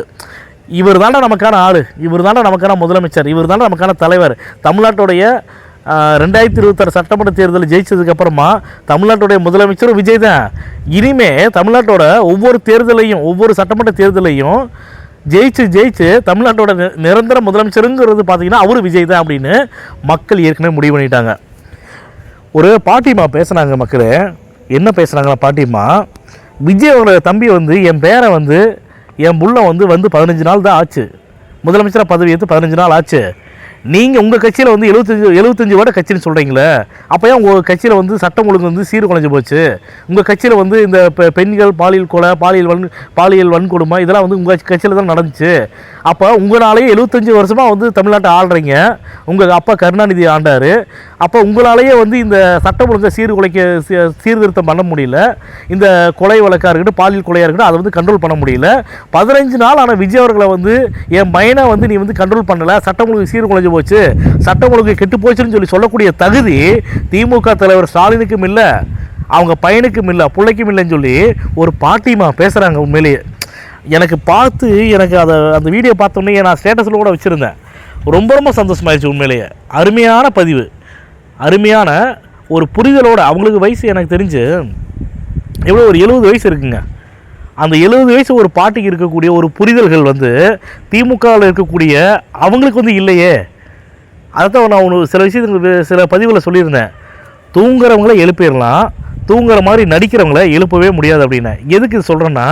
Speaker 1: இவர் தானே நமக்கான ஆளு, இவர் தானே நமக்கான முதலமைச்சர், இவர் தானே நமக்கான தலைவர். தமிழ்நாட்டுடைய 2026 சட்டமன்ற தேர்தலில் ஜெயிச்சதுக்கப்புறமா தமிழ்நாட்டுடைய முதலமைச்சரும் விஜய் தான். இனிமே தமிழ்நாட்டோட ஒவ்வொரு தேர்தலையும், ஒவ்வொரு சட்டமன்ற தேர்தலையும் ஜெயிச்சு தமிழ்நாட்டோட நிரந்தர முதலமைச்சருங்கிறது பார்த்தீங்கன்னா அவரு விஜய் தான் அப்படின்னு மக்கள் ஏற்கனவே முடிவு பண்ணிட்டாங்க. ஒரு பாட்டிமா பேசுனாங்க. மக்கள் என்ன பேசுனாங்களா பாட்டிமா, விஜய் அவங்களோட தம்பி வந்து என் பேரை வந்து என் புள்ள வந்து 15 நாள் தான் ஆச்சு, முதலமைச்சராக பதவி ஏற்று 15 நாள் ஆச்சு. நீங்கள் உங்கள் கட்சியில் வந்து 75 வருட கட்சின்னு சொல்கிறீங்களே, அப்போ ஏன் உங்கள் கட்சியில் வந்து சட்டம் ஒழுங்கு வந்து சீர்குலைஞ்சு போச்சு? உங்கள் கட்சியில் வந்து இந்த பெண்கள் பாலியல் கொலை, பாலியல் வன்கொடுமை இதெல்லாம் வந்து உங்கள் கட்சியில் தான் நடந்துச்சு. அப்போ உங்களாலேயே 75 வருஷமாக வந்து தமிழ்நாட்டை ஆள்றீங்க. உங்கள் அப்பா கருணாநிதி ஆண்டார். அப்போ உங்களாலேயே வந்து இந்த சட்டம் ஒழுங்கை சீர்திருத்தம் பண்ண முடியல. இந்த கொலை வழக்காக இருக்கட்டும், பாலியல் கொலையாக இருக்கட்டும், அதை வந்து கண்ட்ரோல் பண்ண முடியல. 15 நாள் ஆனால் விஜய் அவர்களை வந்து என் பையனை வந்து நீ வந்து கண்ட்ரோல் பண்ணலை, சட்டம் ஒழுங்கு சீர்குலைஞ்சு போச்சு, சட்டம் ஒழுங்கு கெட்டு போச்சுன்னு சொல்லக்கூடிய தகுதி திமுக தலைவர் ஸ்டாலினுக்கும் இல்லை, அவங்க பையனுக்கும் இல்லை, பிள்ளைக்கும் இல்லைன்னு சொல்லி ஒரு பாட்டிமா பேசுகிறாங்க. உண்மையிலேயே எனக்கு பார்த்து எனக்கு அந்த வீடியோ பார்த்தோன்னே நான் ஸ்டேட்டஸில் கூட வச்சுருந்தேன். ரொம்ப சந்தோஷமாயிடுச்சு. உண்மையிலேயே அருமையான பதிவு, அருமையான ஒரு புரிதலோடு. அவங்களுக்கு வயசு எனக்கு தெரிஞ்சு எவ்வளோ ஒரு 70 வயசு இருக்குங்க. அந்த 70 வயசு ஒரு பாட்டிக்கு இருக்கக்கூடிய ஒரு புரிதல்கள் வந்து திமுகவில் இருக்கக்கூடிய அவங்களுக்கு வந்து இல்லையே. அதைத்தான் நான் சில பதிவில் சொல்லியிருந்தேன். தூங்குறவங்கள எழுப்பிடலாம், தூங்குற மாதிரி நடிக்கிறவங்கள எழுப்பவே முடியாது அப்படின்னு. எதுக்கு இது சொல்கிறேன்னா,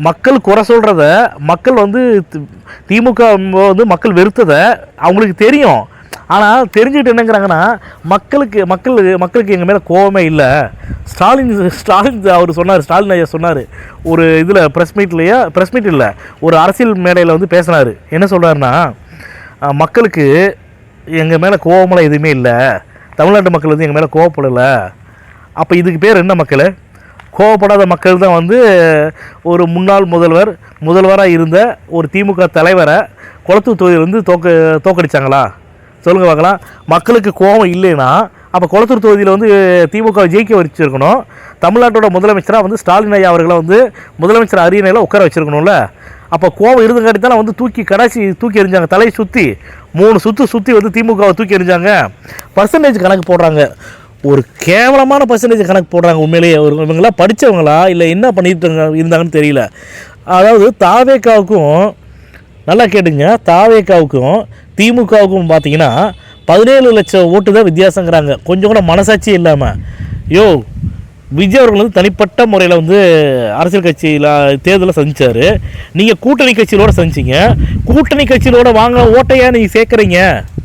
Speaker 1: மக்கள் குறை சொல்கிறத, மக்கள் வந்து திமுக வந்து மக்கள் வெறுத்ததை அவங்களுக்கு தெரியும். ஆனால் தெரிஞ்சுக்கிட்டு என்னங்கிறாங்கன்னா, மக்களுக்கு எங்கள் மேலே கோபமே இல்லை. ஸ்டாலின் அவர் சொன்னார், ஸ்டாலின் ஐயா சொன்னார் ஒரு இதில் ப்ரெஸ் மீட் இல்லை, ஒரு அரசியல் மேடையில் வந்து பேசினார். என்ன சொல்கிறாருன்னா, மக்களுக்கு எங்கள் மேலே கோபமெல்லாம் எதுவுமே இல்லை, தமிழ்நாட்டு மக்கள் வந்து எங்கள் மேலே கோவப்படலை. அப்போ இதுக்கு பேர் என்ன மக்கள்? கோவப்படாத மக்கள் தான் வந்து ஒரு முன்னாள் முதல்வராக இருந்த ஒரு திமுக தலைவரை குளத்தூர் தொகுதியில் வந்து தோக்கடிச்சாங்களா? சொல்லுங்கள் பார்க்கலாம். மக்களுக்கு கோபம் இல்லைன்னா அப்போ குளத்தூர் தொகுதியில் வந்து திமுக ஜெயிக்க வச்சிருக்கணும். தமிழ்நாட்டோட முதலமைச்சராக வந்து ஸ்டாலின் ஐயா அவர்களை வந்து முதலமைச்சர் அரியணையில் உட்கார வச்சுருக்கணும்ல. அப்போ கோபம் இருந்தங்காட்டி தான் வந்து தூக்கி எறிஞ்சாங்க. தலையை சுற்றி 3 சுற்றி வந்து திமுகவை தூக்கி எறிஞ்சாங்க. பர்சன்டேஜ் கணக்கு போடுறாங்க, ஒரு கேவலமான பர்சன்டேஜ் கணக்கு போடுறாங்க. உண்மையிலேயே இவங்களாம் படித்தவங்களா இல்லை என்ன பண்ணிட்டு இருந்தாங்கன்னு தெரியல. அதாவது தாவேக்காவுக்கும், நல்லா கேட்டுங்க, தாவேக்காவுக்கும் திமுகவுக்கும் பார்த்தீங்கன்னா 17 லட்சம் ஓட்டு தான் வித்தியாசங்கிறாங்க. கொஞ்சம் கூட மனசாட்சி இல்லாமல். விஜய் அவர்கள் வந்து தனிப்பட்ட முறையில் வந்து அரசியல் கட்சியில் தேர்தலில் சந்திச்சார். நீங்கள் கூட்டணி கட்சியிலோட சந்திச்சிங்க. கூட்டணி கட்சியிலோட வாங்க ஓட்டையா நீங்கள் சேர்க்குறீங்க?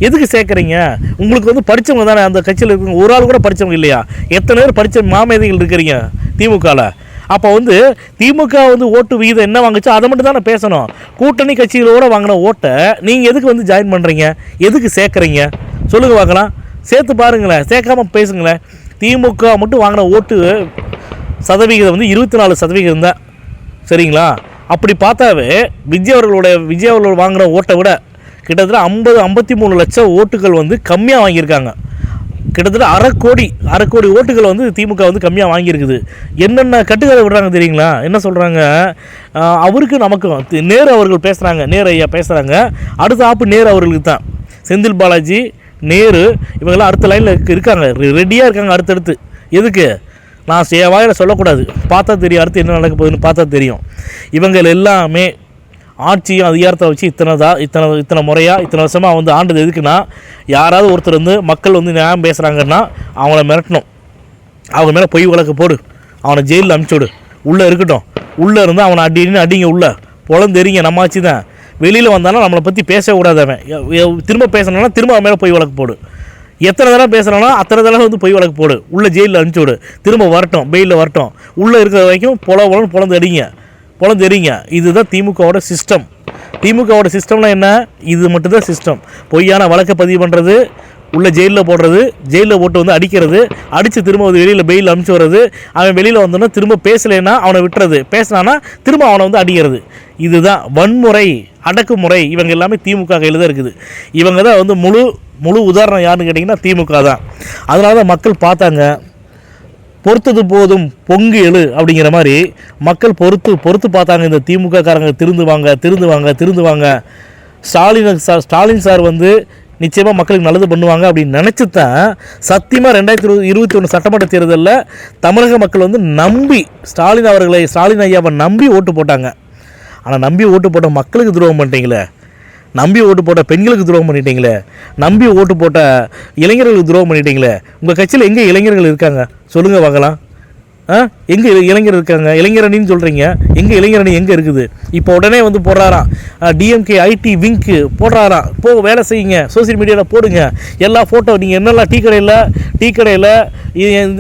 Speaker 1: எதுக்கு சேர்க்குறீங்க? உங்களுக்கு வந்து படித்தவங்க தானே அந்த கட்சியில் இருக்குங்க. ஒரு ஆள் கூட படித்தவங்க இல்லையா? எத்தனை பேர் படித்த மாமேதைகள் இருக்கிறீங்க திமுகவில்? அப்போ வந்து திமுக வந்து ஓட்டு விகிதம் என்ன வாங்குச்சோ அதை மட்டும் தானே பேசணும். கூட்டணி கட்சிகளோடு வாங்கின ஓட்டை நீங்கள் எதுக்கு வந்து ஜாயின் பண்ணுறீங்க? எதுக்கு சேர்க்குறீங்க? சொல்லுங்கள் பார்க்கலாம். சேர்த்து பாருங்களேன், சேர்க்காமல் பேசுங்களேன். திமுக மட்டும் வாங்கின ஓட்டு சதவிகிதம் வந்து 24% தான். சரிங்களா? அப்படி பார்த்தாவே விஜய் அவர்களோட வாங்கின ஓட்டை விட கிட்டத்தட்ட 53 லட்சம் ஓட்டுகள் வந்து கம்மியாக வாங்கியிருக்காங்க. கிட்டத்தட்ட அரை கோடி ஓட்டுகள் வந்து திமுக வந்து கம்மியாக வாங்கியிருக்குது. என்னென்ன கட்டுக்கதை விடுறாங்க தெரியுங்களா? என்ன சொல்கிறாங்க? அவருக்கு நமக்கும் நேரு அவர்கள் பேசுகிறாங்க, நேரு ஐயா பேசுகிறாங்க. அடுத்த ஆப்பு நேரு அவர்களுக்கு தான். செந்தில் பாலாஜி, நேரு இவங்கெல்லாம் அடுத்த லைனில் இருக்காங்க, ரெடியாக இருக்காங்க அடுத்தடுத்து. எதுக்கு? நான் வாயில் சொல்லக்கூடாது, பார்த்தா தெரியும் அடுத்து என்ன நடக்க போகுதுன்னு பார்த்தா தெரியும். இவங்க எல்லாமே ஆட்சியும் அதிகாரத்தை வச்சு இத்தனை முறையாக இத்தனை வருஷமாக வந்து ஆண்டது எதுக்குன்னா, யாராவது ஒருத்தர் வந்து மக்கள் வந்து நியாயம் பேசுகிறாங்கன்னா அவங்கள மிரட்டணும். அவங்க மேலே பொய் வழக்கு போடு, அவனை ஜெயிலில் அனுப்பிச்சுடு, உள்ளே இருக்கட்டும். உள்ளே இருந்து அவனை அடிங்க, உள்ளே பொழந்தெறிங்க. நம்ம ஆட்சி தான். வெளியில் வந்தாலும் நம்மளை பற்றி பேசக்கூடாது. அவன் திரும்ப பேசணும்னா திரும்ப அவன் மேலே பொய் வழக்கு போடு. எத்தனை தடவை பேசுகிறானோ அத்தனை தடவை வந்து பொய் வழக்கு போடு, உள்ளே ஜெயிலில் அனுப்பிச்சுடு. திரும்ப வரட்டும், பெயிலில் வரட்டும். உள்ளே இருக்கிற வரைக்கும் பொழந்தெறிங்க. இதுதான் திமுகவோட சிஸ்டம். திமுகவோட சிஸ்டம்னா என்ன? இது மட்டும்தான் சிஸ்டம். பொய்யான வழக்கை பதிவு பண்ணுறது, உள்ள ஜெயிலில் போடுறது, ஜெயிலில் போட்டு வந்து அடிக்கிறது, அடித்து திரும்ப வந்து வெளியில் பெயில் அனுப்பிச்சு வர்றது. அவன் வெளியில் வந்தோன்னா திரும்ப பேசலைன்னா அவனை விட்டுறது, பேசினான்னா திரும்ப அவனை வந்து அடிக்கிறது. இதுதான் வன்முறை, அடக்குமுறை. இவங்க எல்லாமே திமுக கையில் தான் இருக்குது. இவங்க தான் வந்து முழு உதாரணம் யாருன்னு கேட்டிங்கன்னா திமுக தான். அதனால தான் மக்கள் பார்த்தாங்க. பொறுத்தது போதும் பொங்கு எழு அப்படிங்கிற மாதிரி மக்கள் பொறுத்து பார்த்தாங்க. இந்த திமுக காரங்க திருந்துவாங்க. ஸ்டாலின் சார் வந்து நிச்சயமாக மக்களுக்கு நல்லது பண்ணுவாங்க அப்படின்னு நினச்சி தான் சத்தியமாக 2021 சட்டமன்ற தேர்தலில் தமிழக மக்கள் வந்து நம்பி ஸ்டாலின் ஐயாவை நம்பி ஓட்டு போட்டாங்க. ஆனால் நம்பி ஓட்டு போட்ட மக்களுக்கு துரோகம் பண்ணிட்டீங்களே, நம்பி ஓட்டு போட்ட பெண்களுக்கு துரோகம் பண்ணிட்டீங்களே, நம்பி ஓட்டு போட்ட இளைஞர்களுக்கு துரோகம் பண்ணிட்டீங்களே. உங்கள் கட்சியில் எங்கே இளைஞர்கள் இருக்காங்க சொல்லுங்கள் பார்க்கலாம். எங்கே இளைஞர் இருக்காங்க? இளைஞரணின்னு சொல்கிறீங்க, எங்கே இளைஞரணி எங்கே இருக்குது? இப்போ உடனே வந்து போடுறாராம், டிஎம்கே ஐடி விங்க்கு போடுறாராம். வேலை செய்யுங்க, சோசியல் மீடியாவில் போடுங்க எல்லா ஃபோட்டோ. நீங்கள் என்னெல்லாம் டீ கடையில்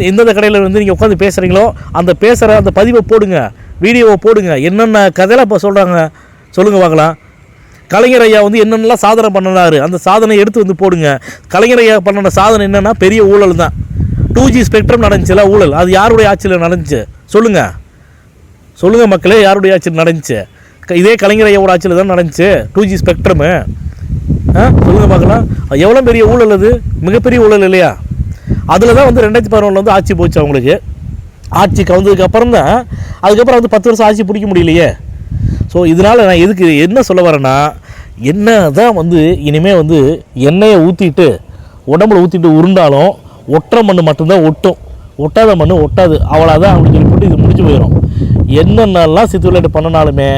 Speaker 1: எந்தெந்த கடையில் வந்து நீங்கள் உட்காந்து பேசுகிறீங்களோ அந்த பதிவை போடுங்க, வீடியோவை போடுங்க. என்னென்ன கதையெல்லாம் இப்போ சொல்கிறாங்க சொல்லுங்கள் பார்க்கலாம். கலைஞர் ஐயா வந்து என்னென்னலாம் சாதனை பண்ணினாரு அந்த சாதனை எடுத்து வந்து போடுங்க. கலைஞர் ஐயா பண்ணின சாதனை என்னென்னா பெரிய ஊழல் தான். 2G ஸ்பெக்ட்ரம் நடந்துச்சுல ஊழல், அது யாருடைய ஆட்சியில் நடந்துச்சு சொல்லுங்கள் மக்களே, யாருடைய ஆட்சியில் நடந்துச்சு? இதே கலைஞர் ஐயாவோட ஆட்சியில் தான் நடந்துச்சு 2G ஸ்பெக்ட்ரமு. சொல்லுங்கள் பார்க்கலாம். எவ்வளோ பெரிய ஊழல், அது மிகப்பெரிய ஊழல் இல்லையா? அதில் தான் வந்து 2011 வந்து ஆட்சி போச்சு அவங்களுக்கு. ஆட்சி கவுந்ததுக்கப்புறம் தான் அதுக்கப்புறம் வந்து 10 வருஷம் ஆட்சி பிடிக்க முடியலையே. ஸோ இதனால் நான் எதுக்கு என்ன சொல்ல வரேன்னா, என்ன தான் வந்து இனிமேல் வந்து எண்ணெயை ஊற்றிட்டு உடம்புல ஊற்றிட்டு உருண்டாலும் ஒட்டுற மண் மட்டும்தான் ஒட்டும், ஒட்டாத மண் ஒட்டாது. அவ்வளோதான் அப்படின்னு சொல்லி போட்டு இது முடிஞ்சு போயிடும். என்னென்னலாம் சித்து விளையாட்டு பண்ணினாலுமே,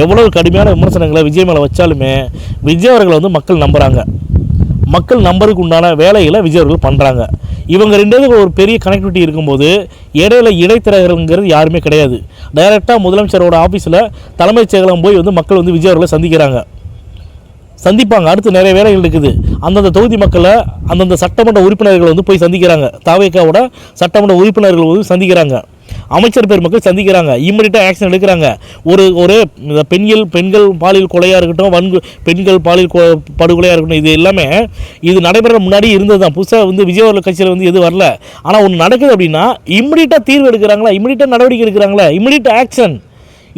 Speaker 1: எவ்வளோ கடுமையான விமர்சனங்களை விஜய் மேலே வச்சாலுமே விஜய் அவர்களை வந்து மக்கள் நம்புகிறாங்க. மக்கள் நம்பருக்கு உண்டான வேலைகளை விஜய் அவர்கள் பண்ணுறாங்க. இவங்க ரெண்டு ஒரு பெரிய கனெக்டிவிட்டி இருக்கும்போது இடையில இடைத்தரகருங்கிறது யாருமே கிடையாது. டைரெக்டாக முதலமைச்சரோட ஆஃபீஸில் தலைமைச் செயலகம் போய் வந்து மக்கள் வந்து விஜய் அவர்களை சந்திப்பாங்க. அடுத்து நிறைய வேலைகள் இருக்குது. அந்தந்த தொகுதி மக்களை அந்தந்த சட்டமன்ற உறுப்பினர்கள் வந்து போய் சந்திக்கிறாங்க. தாவேக்காவோட சட்டமன்ற உறுப்பினர்கள் வந்து சந்திக்கிறாங்க. அமைச்சர் பெருமக்கள் சந்திக்கிறாங்க. இம்மிடியட்டாக ஆக்ஷன் எடுக்கிறாங்க. ஒரு பெண்கள் பாலியல் கொலையாக இருக்கட்டும், பெண்கள் பாலியல் படுகொலையாக இருக்கட்டும், இது எல்லாமே இது நடைபெற முன்னாடி இருந்தது தான். புதுசாக வந்து விஜய் அவர்கள் கட்சியில் வந்து எது வரல. ஆனால் ஒன்று நடக்குது அப்படின்னா இம்மிடியட்டாக தீர்வு எடுக்கிறாங்களா, இம்மிடியட்டாக நடவடிக்கை எடுக்கிறாங்களா, இம்மிடியட் ஆக்ஷன்.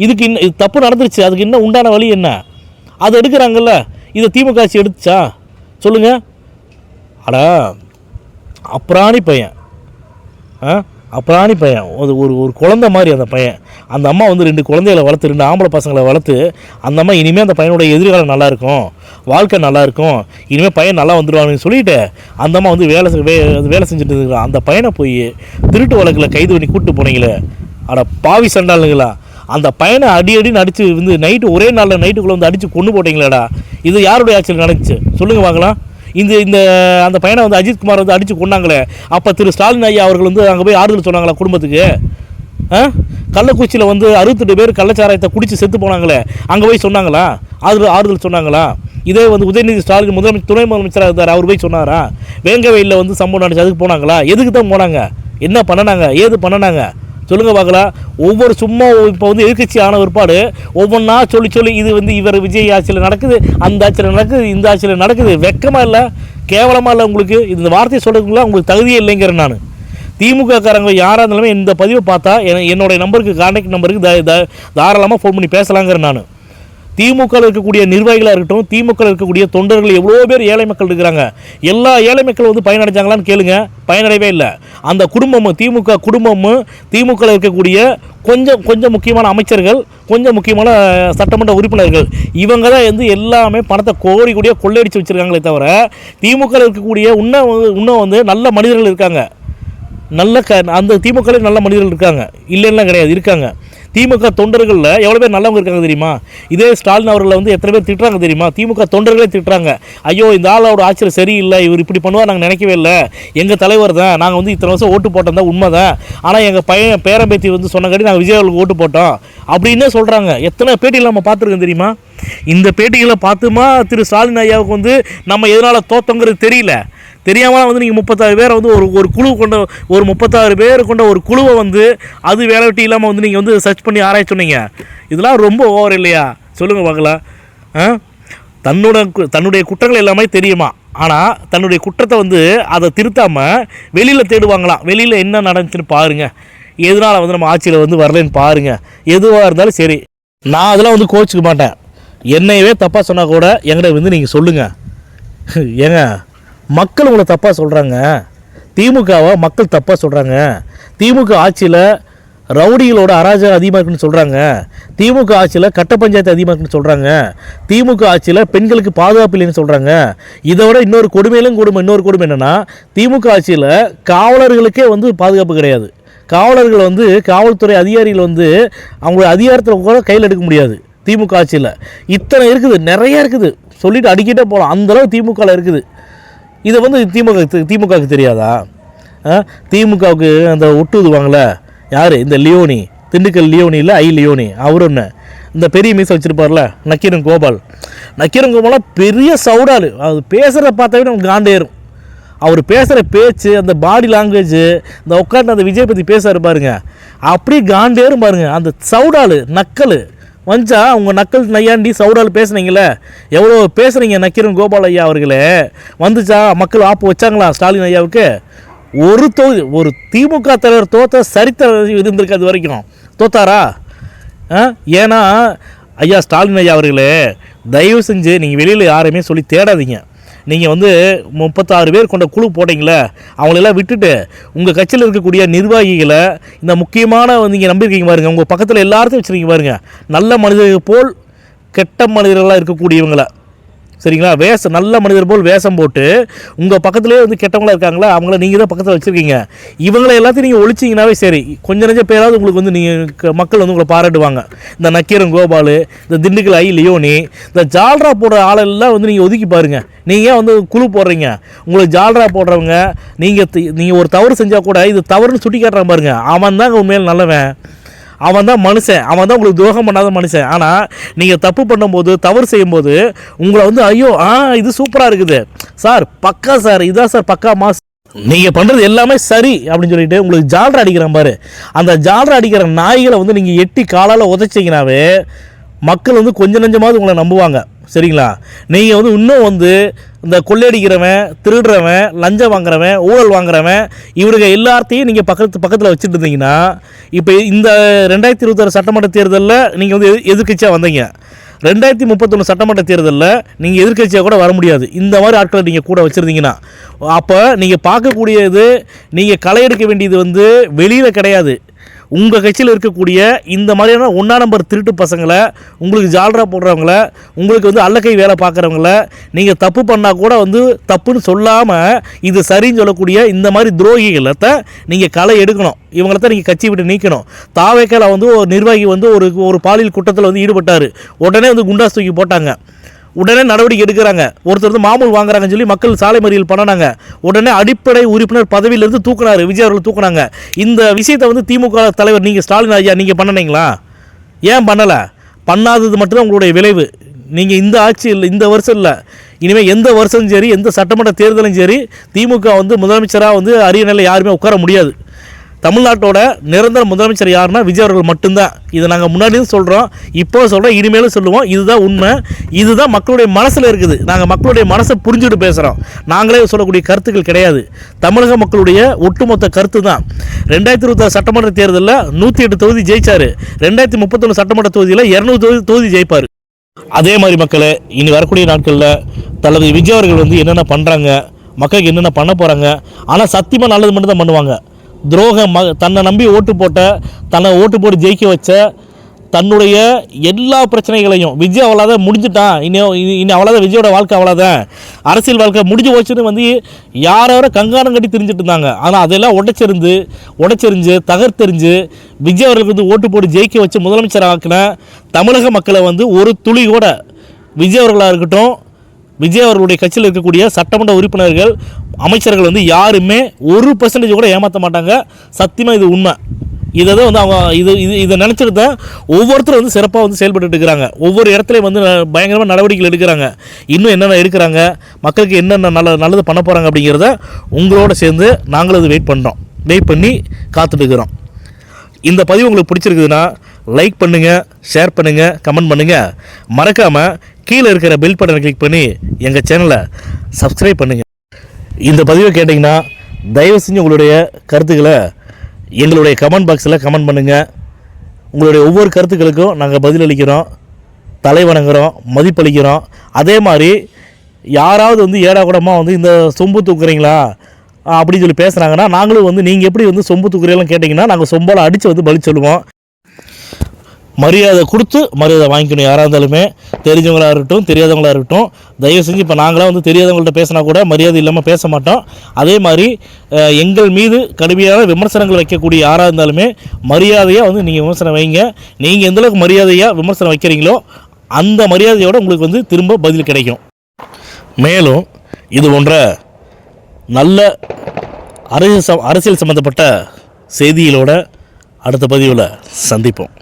Speaker 1: இதுக்கு இது தப்பு நடந்துருச்சு, அதுக்கு இன்னும் உண்டான வழி என்ன, அதை எடுக்கிறாங்கல்ல. இதை திமுக ஆட்சி எடுத்துச்சா சொல்லுங்கள்? அப்புறாணி பையன் ஒரு குழந்தை மாதிரி அந்த பையன். அந்த அம்மா வந்து 2 குழந்தைகளை வளர்த்து, 2 ஆம்பளை பசங்களை வளர்த்து, அந்த அம்மா இனிமேல் அந்த பையனோட எதிர்காலம் நல்லாயிருக்கும், வாழ்க்கை நல்லாயிருக்கும், இனிமேல் பையன் நல்லா வந்துடுவாங்கன்னு சொல்லிவிட்டு அந்த அம்மா வந்து வேலை செஞ்சுட்டு இருக்கிறான். அந்த பையனை போய் திருட்டு வழக்கில் கைது பண்ணி கூப்பிட்டு போனீங்களே, பாவி சண்டாளுங்களா. அந்த பையனை அடின்னு அடித்து வந்து ஒரே நாளில் நைட்டுக்குள்ளே வந்து அடித்து கொண்டு போட்டிங்களேடா. இது யாருடைய ஆட்சியில் நடந்துச்சு சொல்லுங்கள் பார்க்கலாம்? இந்த இந்த அந்த பையனை வந்து அஜித்குமார் வந்து அடித்து கொண்டாங்களே, அப்போ திரு ஸ்டாலின் ஐயா அவர்கள் வந்து அங்கே போய் ஆறுதல் சொன்னாங்களா குடும்பத்துக்கு? கள்ளக்குறிச்சியில் வந்து 68 பேர் கள்ளச்சாராயத்தை குடித்து செத்து போனாங்களே, அங்கே போய் சொன்னாங்களா? ஆறுதல் சொன்னாங்களா? இதே வந்து உதயநிதி ஸ்டாலின் துணை முதலமைச்சராக இருந்தார், அவர் போய் சொன்னாரா? வேங்கவெளியில் வந்து சம்பவம் நடந்துச்சு, அதுக்கு போனாங்களா? எதுக்கு தான் போனாங்க? என்ன பண்ணினாங்க? ஏது பண்ணினாங்க? சொல்லுங்கள் பார்க்கலாம். ஒவ்வொரு சும்மா இப்போ வந்து எதிர்கட்சி ஆன ஒருபாடு ஒவ்வொன்றா சொல்லி இது வந்து இவர் விஜய் ஆட்சியில் நடக்குது, அந்த ஆட்சியில் நடக்குது, இந்த ஆட்சியில் நடக்குது. வெக்கமாக இல்லை? கேவலமாக இல்லை உங்களுக்கு? இந்த வார்த்தையை சொல்கிறதுக்குலாம் உங்களுக்கு தகுதியே இல்லைங்கிறேன் நான். திமுக காரங்க யாராக இருந்தாலுமே இந்த பதிவை பார்த்தா என்னுடைய நம்பருக்கு, கான்டாக்ட் நம்பருக்கு தாராளமாக ஃபோன் பண்ணி பேசலாங்கிறேன் நான். திமுகவில் இருக்கக்கூடிய நிர்வாகிகளாக இருக்கட்டும், திமுகவில் இருக்கக்கூடிய தொண்டர்கள் எவ்வளோ பேர் ஏழை மக்கள் இருக்கிறாங்க. எல்லா ஏழை மக்கள் வந்து பயனடைஞ்சாங்களான்னு கேளுங்க, பயனடையவே இல்லை. அந்த குடும்பமும் திமுக குடும்பமும் திமுகவில் இருக்கக்கூடிய கொஞ்சம் முக்கியமான அமைச்சர்கள், கொஞ்சம் முக்கியமான சட்டமன்ற உறுப்பினர்கள், இவங்க தான் வந்து எல்லாமே பணத்தை கோடிக்கூடியாக கொள்ளையடிச்சு வச்சுருக்காங்களே தவிர, திமுகவில் இருக்கக்கூடிய இன்னும் வந்து நல்ல மனிதர்கள் இருக்காங்க. அந்த திமுகவில் நல்ல மனிதர்கள் இருக்காங்க, இல்லைன்னா கிடையாது, இருக்காங்க. திமுக தொண்டர்களில் எவ்வளோ பேர் நல்லவங்க இருக்காங்க தெரியுமா? இதே ஸ்டாலின் அவர்களை வந்து எத்தனை பேர் திட்டுறாங்க தெரியுமா? திமுக தொண்டர்களே திட்டுறாங்க. ஐயோ, இந்த ஆளோட ஆட்சியில் சரியில்லை, இவர் இப்படி பண்ணுவார் நாங்கள் நினைக்கவே இல்லை, எங்கள் தலைவர் தான், நாங்கள் வந்து இத்தனை வருஷம் ஓட்டு போட்டோம் தான், உண்மை தான், ஆனால் எங்கள் பேரம்பேத்தி வந்து சொன்னங்காட்டி நாங்கள் விஜய் அவர்களுக்கு ஓட்டு போட்டோம் அப்படின்னே சொல்கிறாங்க. எத்தனை பேட்டிகள் நம்ம பார்த்துருக்கோம் தெரியுமா? இந்த பேட்டிகளை பார்த்துமா திரு ஸ்டாலின் ஐயாவுக்கு வந்து நம்ம எதனால் தோத்தங்கிறது தெரியல. தெரியாமல் வந்து நீங்கள் 36 பேரை வந்து ஒரு குழு கொண்ட, ஒரு 36 பேர் கொண்ட ஒரு குழுவை வந்து அது வேலை வெட்டி இல்லாமல் வந்து நீங்கள் வந்து சர்ச் பண்ணி ஆராய்ச்சி சொன்னீங்க. இதெல்லாம் ரொம்ப ஓவர் இல்லையா? சொல்லுங்கள் பார்க்கலாம். தன்னுடைய குற்றங்கள் எல்லாமே தெரியுமா, ஆனால் தன்னுடைய குற்றத்தை வந்து அதை திருத்தாமல் வெளியில் தேடுவாங்களாம். வெளியில் என்ன நடந்துச்சுன்னு பாருங்கள், எதனால் வந்து நம்ம ஆட்சியில் வந்து வரலன்னு பாருங்கள். எதுவாக இருந்தாலும் சரி, நான் அதெல்லாம் வந்து கோச்சிக்க மாட்டேன். என்னையவே தப்பாக சொன்னால் கூட என்கிட்ட வந்து நீங்கள் சொல்லுங்கள். ஏங்க, மக்கள் உங்களை தப்பாக சொல்கிறாங்க, திமுகவை மக்கள் தப்பாக சொல்கிறாங்க, திமுக ஆட்சியில் ரவுடிகளோட அராஜகம் அதிகமாக இருக்குன்னு சொல்கிறாங்க, திமுக ஆட்சியில் கட்ட பஞ்சாயத்து அதிகமாக இருக்குன்னு சொல்கிறாங்க, திமுக ஆட்சியில் பெண்களுக்கு பாதுகாப்பு இல்லைன்னு சொல்கிறாங்க. இதை விட இன்னொரு கொடுமை என்னென்னா, திமுக ஆட்சியில் காவலர்களுக்கே வந்து பாதுகாப்பு கிடையாது. காவலர்கள் வந்து காவல்துறை அதிகாரிகள் வந்து அவங்களோட அதிகாரத்தில் கூட கையில் எடுக்க முடியாது திமுக ஆட்சியில். இத்தனை இருக்குது, நிறையா இருக்குது, சொல்லிவிட்டு அடிக்கிட்டே போகலாம், அந்தளவு திமுகவில் இருக்குது. இதை வந்து திமுகவுக்கு தெரியாதா? திமுகவுக்கு அந்த ஒட்டுதுவாங்கள யார்? இந்த லியோனி, திண்டுக்கல் லியோனி இல்லை, லியோனி, அவர் ஒன்று. இந்த பெரிய மீசை வச்சுருப்பார்ல நக்கீரன் கோபாலாம் பெரிய சவுடால். அது பேசுகிறத பார்த்தாவே நமக்கு காண்டேறும். அவர் பேசுகிற பேச்சு, அந்த பாடி லாங்குவேஜ், இந்த உட்காந்து அந்த விஜய் பற்றி பேசுகிறாரு பாருங்க, அப்படியே காண்டேறும் பாருங்க. அந்த சவுடால் நக்கல் வந்தா உங்கள் நக்கல் நையாண்டி சவுடால் பேசுனீங்களே, எவ்வளோ பேசுகிறீங்க நக்கீரன் கோபால் ஐயா அவர்களே, வந்துச்சா மக்கள் ஆப்பு வச்சாங்களா ஸ்டாலின் ஐயாவுக்கு? ஒரு திமுக தலைவர் தோத்த சரித்திரம் இருந்திருக்கு அது வரைக்கும். தோத்தாரா? ஏன்னா ஐயா ஸ்டாலின் ஐயா அவர்களே, தயவு செஞ்சு நீங்கள் வெளியில் யாரையுமே சொல்லி தேடாதீங்க. நீங்கள் வந்து 36 பேர் கொண்ட குழு போட்டிங்களே, அவங்களெல்லாம் விட்டுட்டு உங்கள் கட்சியில் இருக்கக்கூடிய நிர்வாகிகளை, இந்த முக்கியமான நீங்கள் நம்பியிருக்கீங்க பாருங்கள், உங்கள் பக்கத்தில் எல்லாத்தையும் வச்சுருக்கீங்க பாருங்கள், நல்ல மனிதர்கள் போல் கெட்ட மனிதர்களாக இருக்கக்கூடியவங்களை, சரிங்களா? நல்ல மனிதர் போல் வேஷம் போட்டு உங்கள் பக்கத்துலேயே வந்து கெட்டவங்களாக இருக்காங்களா, அவங்கள நீங்கள் தான் பக்கத்தில் வச்சுருக்கீங்க. இவங்களை எல்லாத்தையும் நீங்கள் ஒழிச்சிங்கனாவே சரி, கொஞ்சம் பேராவது உங்களுக்கு வந்து நீங்கள் மக்கள் வந்து உங்களை பாராட்டுவாங்க. இந்த நக்கீரன் கோபால், இந்த திண்டுக்கல் லியோனி, இந்த ஜால்ரா போடுற ஆளெல்லாம் வந்து நீங்கள் ஒதுக்கி பாருங்கள். நீங்கள் வந்து குழு போடுறீங்க, உங்களுக்கு ஜால்ரா போடுறவங்க, நீங்கள் ஒரு தவறு செஞ்சால் கூட இது தவறுன்னு சுட்டி காட்டுறான் பாருங்கள், அவன் தாங்க உண்மையில் நல்லவன், அவன் தான் மனுஷன், அவன் தான் உங்களுக்கு துரோகம் பண்ணாத மனுஷன். ஆனால் நீங்கள் தப்பு பண்ணும்போது, தவறு செய்யும்போது உங்களை வந்து ஐயோ இது சூப்பராக இருக்குது சார், பக்கா சார், இதான் சார் பக்கா மாஸ், நீங்கள் பண்ணுறது எல்லாமே சரி அப்படின்னு சொல்லிட்டு உங்களுக்கு ஜால்ரா அடிக்கிறான் பாரு. அந்த ஜால்ரா அடிக்கிற நாய்களை வந்து நீங்கள் எட்டி காலால் உதைச்சிங்கனாவே மக்கள் வந்து கொஞ்சம் நஞ்சமாவது உங்களை நம்புவாங்க, சரிங்களா? நீங்கள் வந்து இன்னும் வந்து இந்த கொள்ளையடிக்கிறவன், திருடுறவன், லஞ்சம் வாங்குறவன், ஊழல் வாங்குறவன், இவருங்க எல்லாத்தையும் நீங்கள் பக்கத்தில் வச்சுட்டு இருந்தீங்கன்னா, இப்போ இந்த 2026 சட்டமன்ற தேர்தலில் நீங்கள் வந்து எதிர்க்கட்சியாக வந்தீங்க, 2031 சட்டமன்ற தேர்தலில் நீங்கள் எதிர்க்கட்சியாக கூட வர முடியாது. இந்த மாதிரி ஆட்களை நீங்கள் கூட வச்சுருந்தீங்கன்னா, அப்போ நீங்கள் பார்க்கக்கூடியது, நீங்கள் களை எடுக்க வேண்டியது வந்து வெளியில் கிடையாது, உங்கள் கட்சியில் இருக்கக்கூடிய இந்த மாதிரியான 1ஆம் நம்பர் திருட்டு பசங்களை, உங்களுக்கு ஜால்ரா போடுறவங்கள, உங்களுக்கு வந்து அல்லக்கை வேலை பார்க்குறவங்கள, நீங்கள் தப்பு பண்ணால் கூட வந்து தப்புன்னு சொல்லாமல் இது சரின்னு சொல்லக்கூடிய இந்த மாதிரி துரோகிகளத்தை நீங்கள் களை எடுக்கணும். இவங்களத்தான் நீங்கள் கட்சி விட்டு நீக்கணும். தாவேக்கால வந்து ஒரு நிர்வாகி வந்து ஒரு பாலியல் குற்றத்தில் வந்து ஈடுபட்டார், உடனே வந்து குண்டாஸ் தூக்கி போட்டாங்க. உடனே நடவடிக்கை எடுக்கிறாங்க. ஒருத்தர் வந்து மாமூல் வாங்குறாங்கன்னு சொல்லி மக்கள் சாலை மறியல் பண்ணனாங்க. உடனே அடிப்படை உறுப்பினர் பதவியிலிருந்து தூக்குனாரு, விஜய் அவர்கள் தூக்குனாங்க. இந்த விஷயத்தை வந்து திமுக தலைவர் நீங்கள் ஸ்டாலின் ஐயா நீங்கள் பண்ணனீங்களா? ஏன் பண்ணலை? பண்ணாதது மட்டும்தான் உங்களுடைய விளைவு. நீங்கள் இந்த ஆட்சி இல்லை, இந்த வருஷம் இல்லை, இனிமேல் எந்த வருஷம் சரி, எந்த சட்டமன்ற தேர்தலும் சரி, திமுக வந்து முதலமைச்சராக வந்து அரியணையில் யாருமே உட்கார முடியாது. தமிழ்நாட்டோட நிரந்தர முதலமைச்சர் யாருன்னா விஜய் அவர்கள் மட்டும்தான். இதை நாங்கள் முன்னாடியும் சொல்கிறோம், இப்போ சொல்கிறோம், இனிமேலும் சொல்லுவோம். இதுதான் உண்மை, இதுதான் மக்களுடைய மனசில் இருக்குது. நாங்கள் மக்களுடைய மனசை புரிஞ்சுட்டு பேசுகிறோம். நாங்களே சொல்லக்கூடிய கருத்துக்கள் கிடையாது. தமிழக மக்களுடைய ஒட்டுமொத்த கருத்து தான். 2026 சட்டமன்ற தேர்தலில் 108 தொகுதி ஜெயிச்சார். 2031 சட்டமன்ற தொகுதியில் 200 தொகுதி ஜெயிப்பார். அதே மாதிரி மக்களை இனி வரக்கூடிய நாட்களில் தளபதி விஜய் அவர்கள் வந்து என்னென்ன பண்ணுறாங்க, மக்களுக்கு என்னென்ன பண்ண போகிறாங்க, ஆனால் சத்தியமாக நல்லது மட்டும் தான் பண்ணுவாங்க. துரோகம், தன்னை நம்பி ஓட்டு போட்ட, தன்னை ஓட்டு போட்டு ஜெயிக்க வச்ச, தன்னுடைய எல்லா பிரச்சனைகளையும் விஜய் அவ்வளோதான் முடிஞ்சுட்டான், இனி அவ்வளோதான், விஜயோட வாழ்க்கை அவ்வளோதான், அரசியல் வாழ்க்கை முடிஞ்சு போச்சுன்னு வந்து யாரோட கங்காரம் கட்டி தெரிஞ்சுட்டு இருந்தாங்க. ஆனால் அதெல்லாம் உடைச்செறிஞ்சு தகர்த்தெறிஞ்சு விஜய் அவர்களுக்கு வந்து ஓட்டு போட்டு ஜெயிக்க வச்சு முதலமைச்சர் ஆக்கின தமிழக மக்களை வந்து ஒரு துளி கூட விஜய் அவர்களாக இருக்கட்டும், விஜய் அவர்களுடைய கட்சியில் இருக்கக்கூடிய சட்டமன்ற உறுப்பினர்கள், அமைச்சர்கள் வந்து யாருமே 1% கூட ஏமாற்ற மாட்டாங்க. சத்தியமாக இது உண்மை. இதை தான் வந்து அவங்க இதை நினச்சிட்டு தான் ஒவ்வொருத்தரும் வந்து சிறப்பாக வந்து செயல்பட்டு இருக்கிறாங்க. ஒவ்வொரு இடத்துலையும் வந்து பயங்கரமாக நடவடிக்கைகள் எடுக்கிறாங்க. இன்னும் என்னென்ன எடுக்கிறாங்க, மக்களுக்கு என்னென்ன நல்லது பண்ண போகிறாங்க அப்படிங்கிறத உங்களோட சேர்ந்து நாங்களும் அது வெயிட் பண்ணி காத்துட்டுருக்கிறோம். இந்த பதிவு உங்களுக்கு பிடிச்சிருக்குதுன்னா லைக் பண்ணுங்கள், ஷேர் பண்ணுங்கள், கமெண்ட் பண்ணுங்கள். மறக்காமல் கீழே இருக்கிற பெல் பட்டனை கிளிக் பண்ணி எங்கள் சேனலை சப்ஸ்கிரைப் பண்ணுங்கள். இந்த பதிவை கேட்டிங்கன்னா தயவு செஞ்சு உங்களுடைய கருத்துக்களை எங்களுடைய கமெண்ட் பாக்ஸில் கமெண்ட் பண்ணுங்கள். உங்களுடைய ஒவ்வொரு கருத்துக்களுக்கும் நாங்கள் பதிலளிக்கிறோம், தலை வணங்குகிறோம், மதிப்பளிக்கிறோம். அதே மாதிரி யாராவது வந்து ஏடாக்கூடமாக வந்து இந்த சொம்பு தூக்குறீங்களா அப்படின்னு சொல்லி பேசுகிறாங்கன்னா, நாங்களும் வந்து நீங்கள் எப்படி வந்து சொம்பு தூக்குறீங்கன்னு கேட்டிங்கன்னா நாங்கள் சொம்பால் அடித்து வந்து பலி சொல்லுவோம். மரியாதை கொடுத்து மரியாதை வாங்கிக்கணும். யாராக இருந்தாலுமே, தெரிஞ்சவங்களாக இருக்கட்டும், தெரியாதவங்களாக இருக்கட்டும். தயவு செஞ்சு இப்போ நாங்களாம் வந்து தெரியாதவங்கள்ட்ட பேசினா கூட மரியாதை இல்லாமல் பேச மாட்டோம். அதே மாதிரி எங்கள் மீது கடுமையான விமர்சனங்கள் வைக்கக்கூடிய யாராக இருந்தாலுமே மரியாதையாக வந்து நீங்கள் விமர்சனம் வைங்க. நீங்கள் எந்தளவுக்கு மரியாதையாக விமர்சனம் வைக்கிறீங்களோ அந்த மரியாதையோடு உங்களுக்கு வந்து திரும்ப பதில் கிடைக்கும். மேலும் இது போன்ற நல்ல அரசியல் சம்மந்தப்பட்ட செய்திகளோட அடுத்த பதிவில் சந்திப்போம்.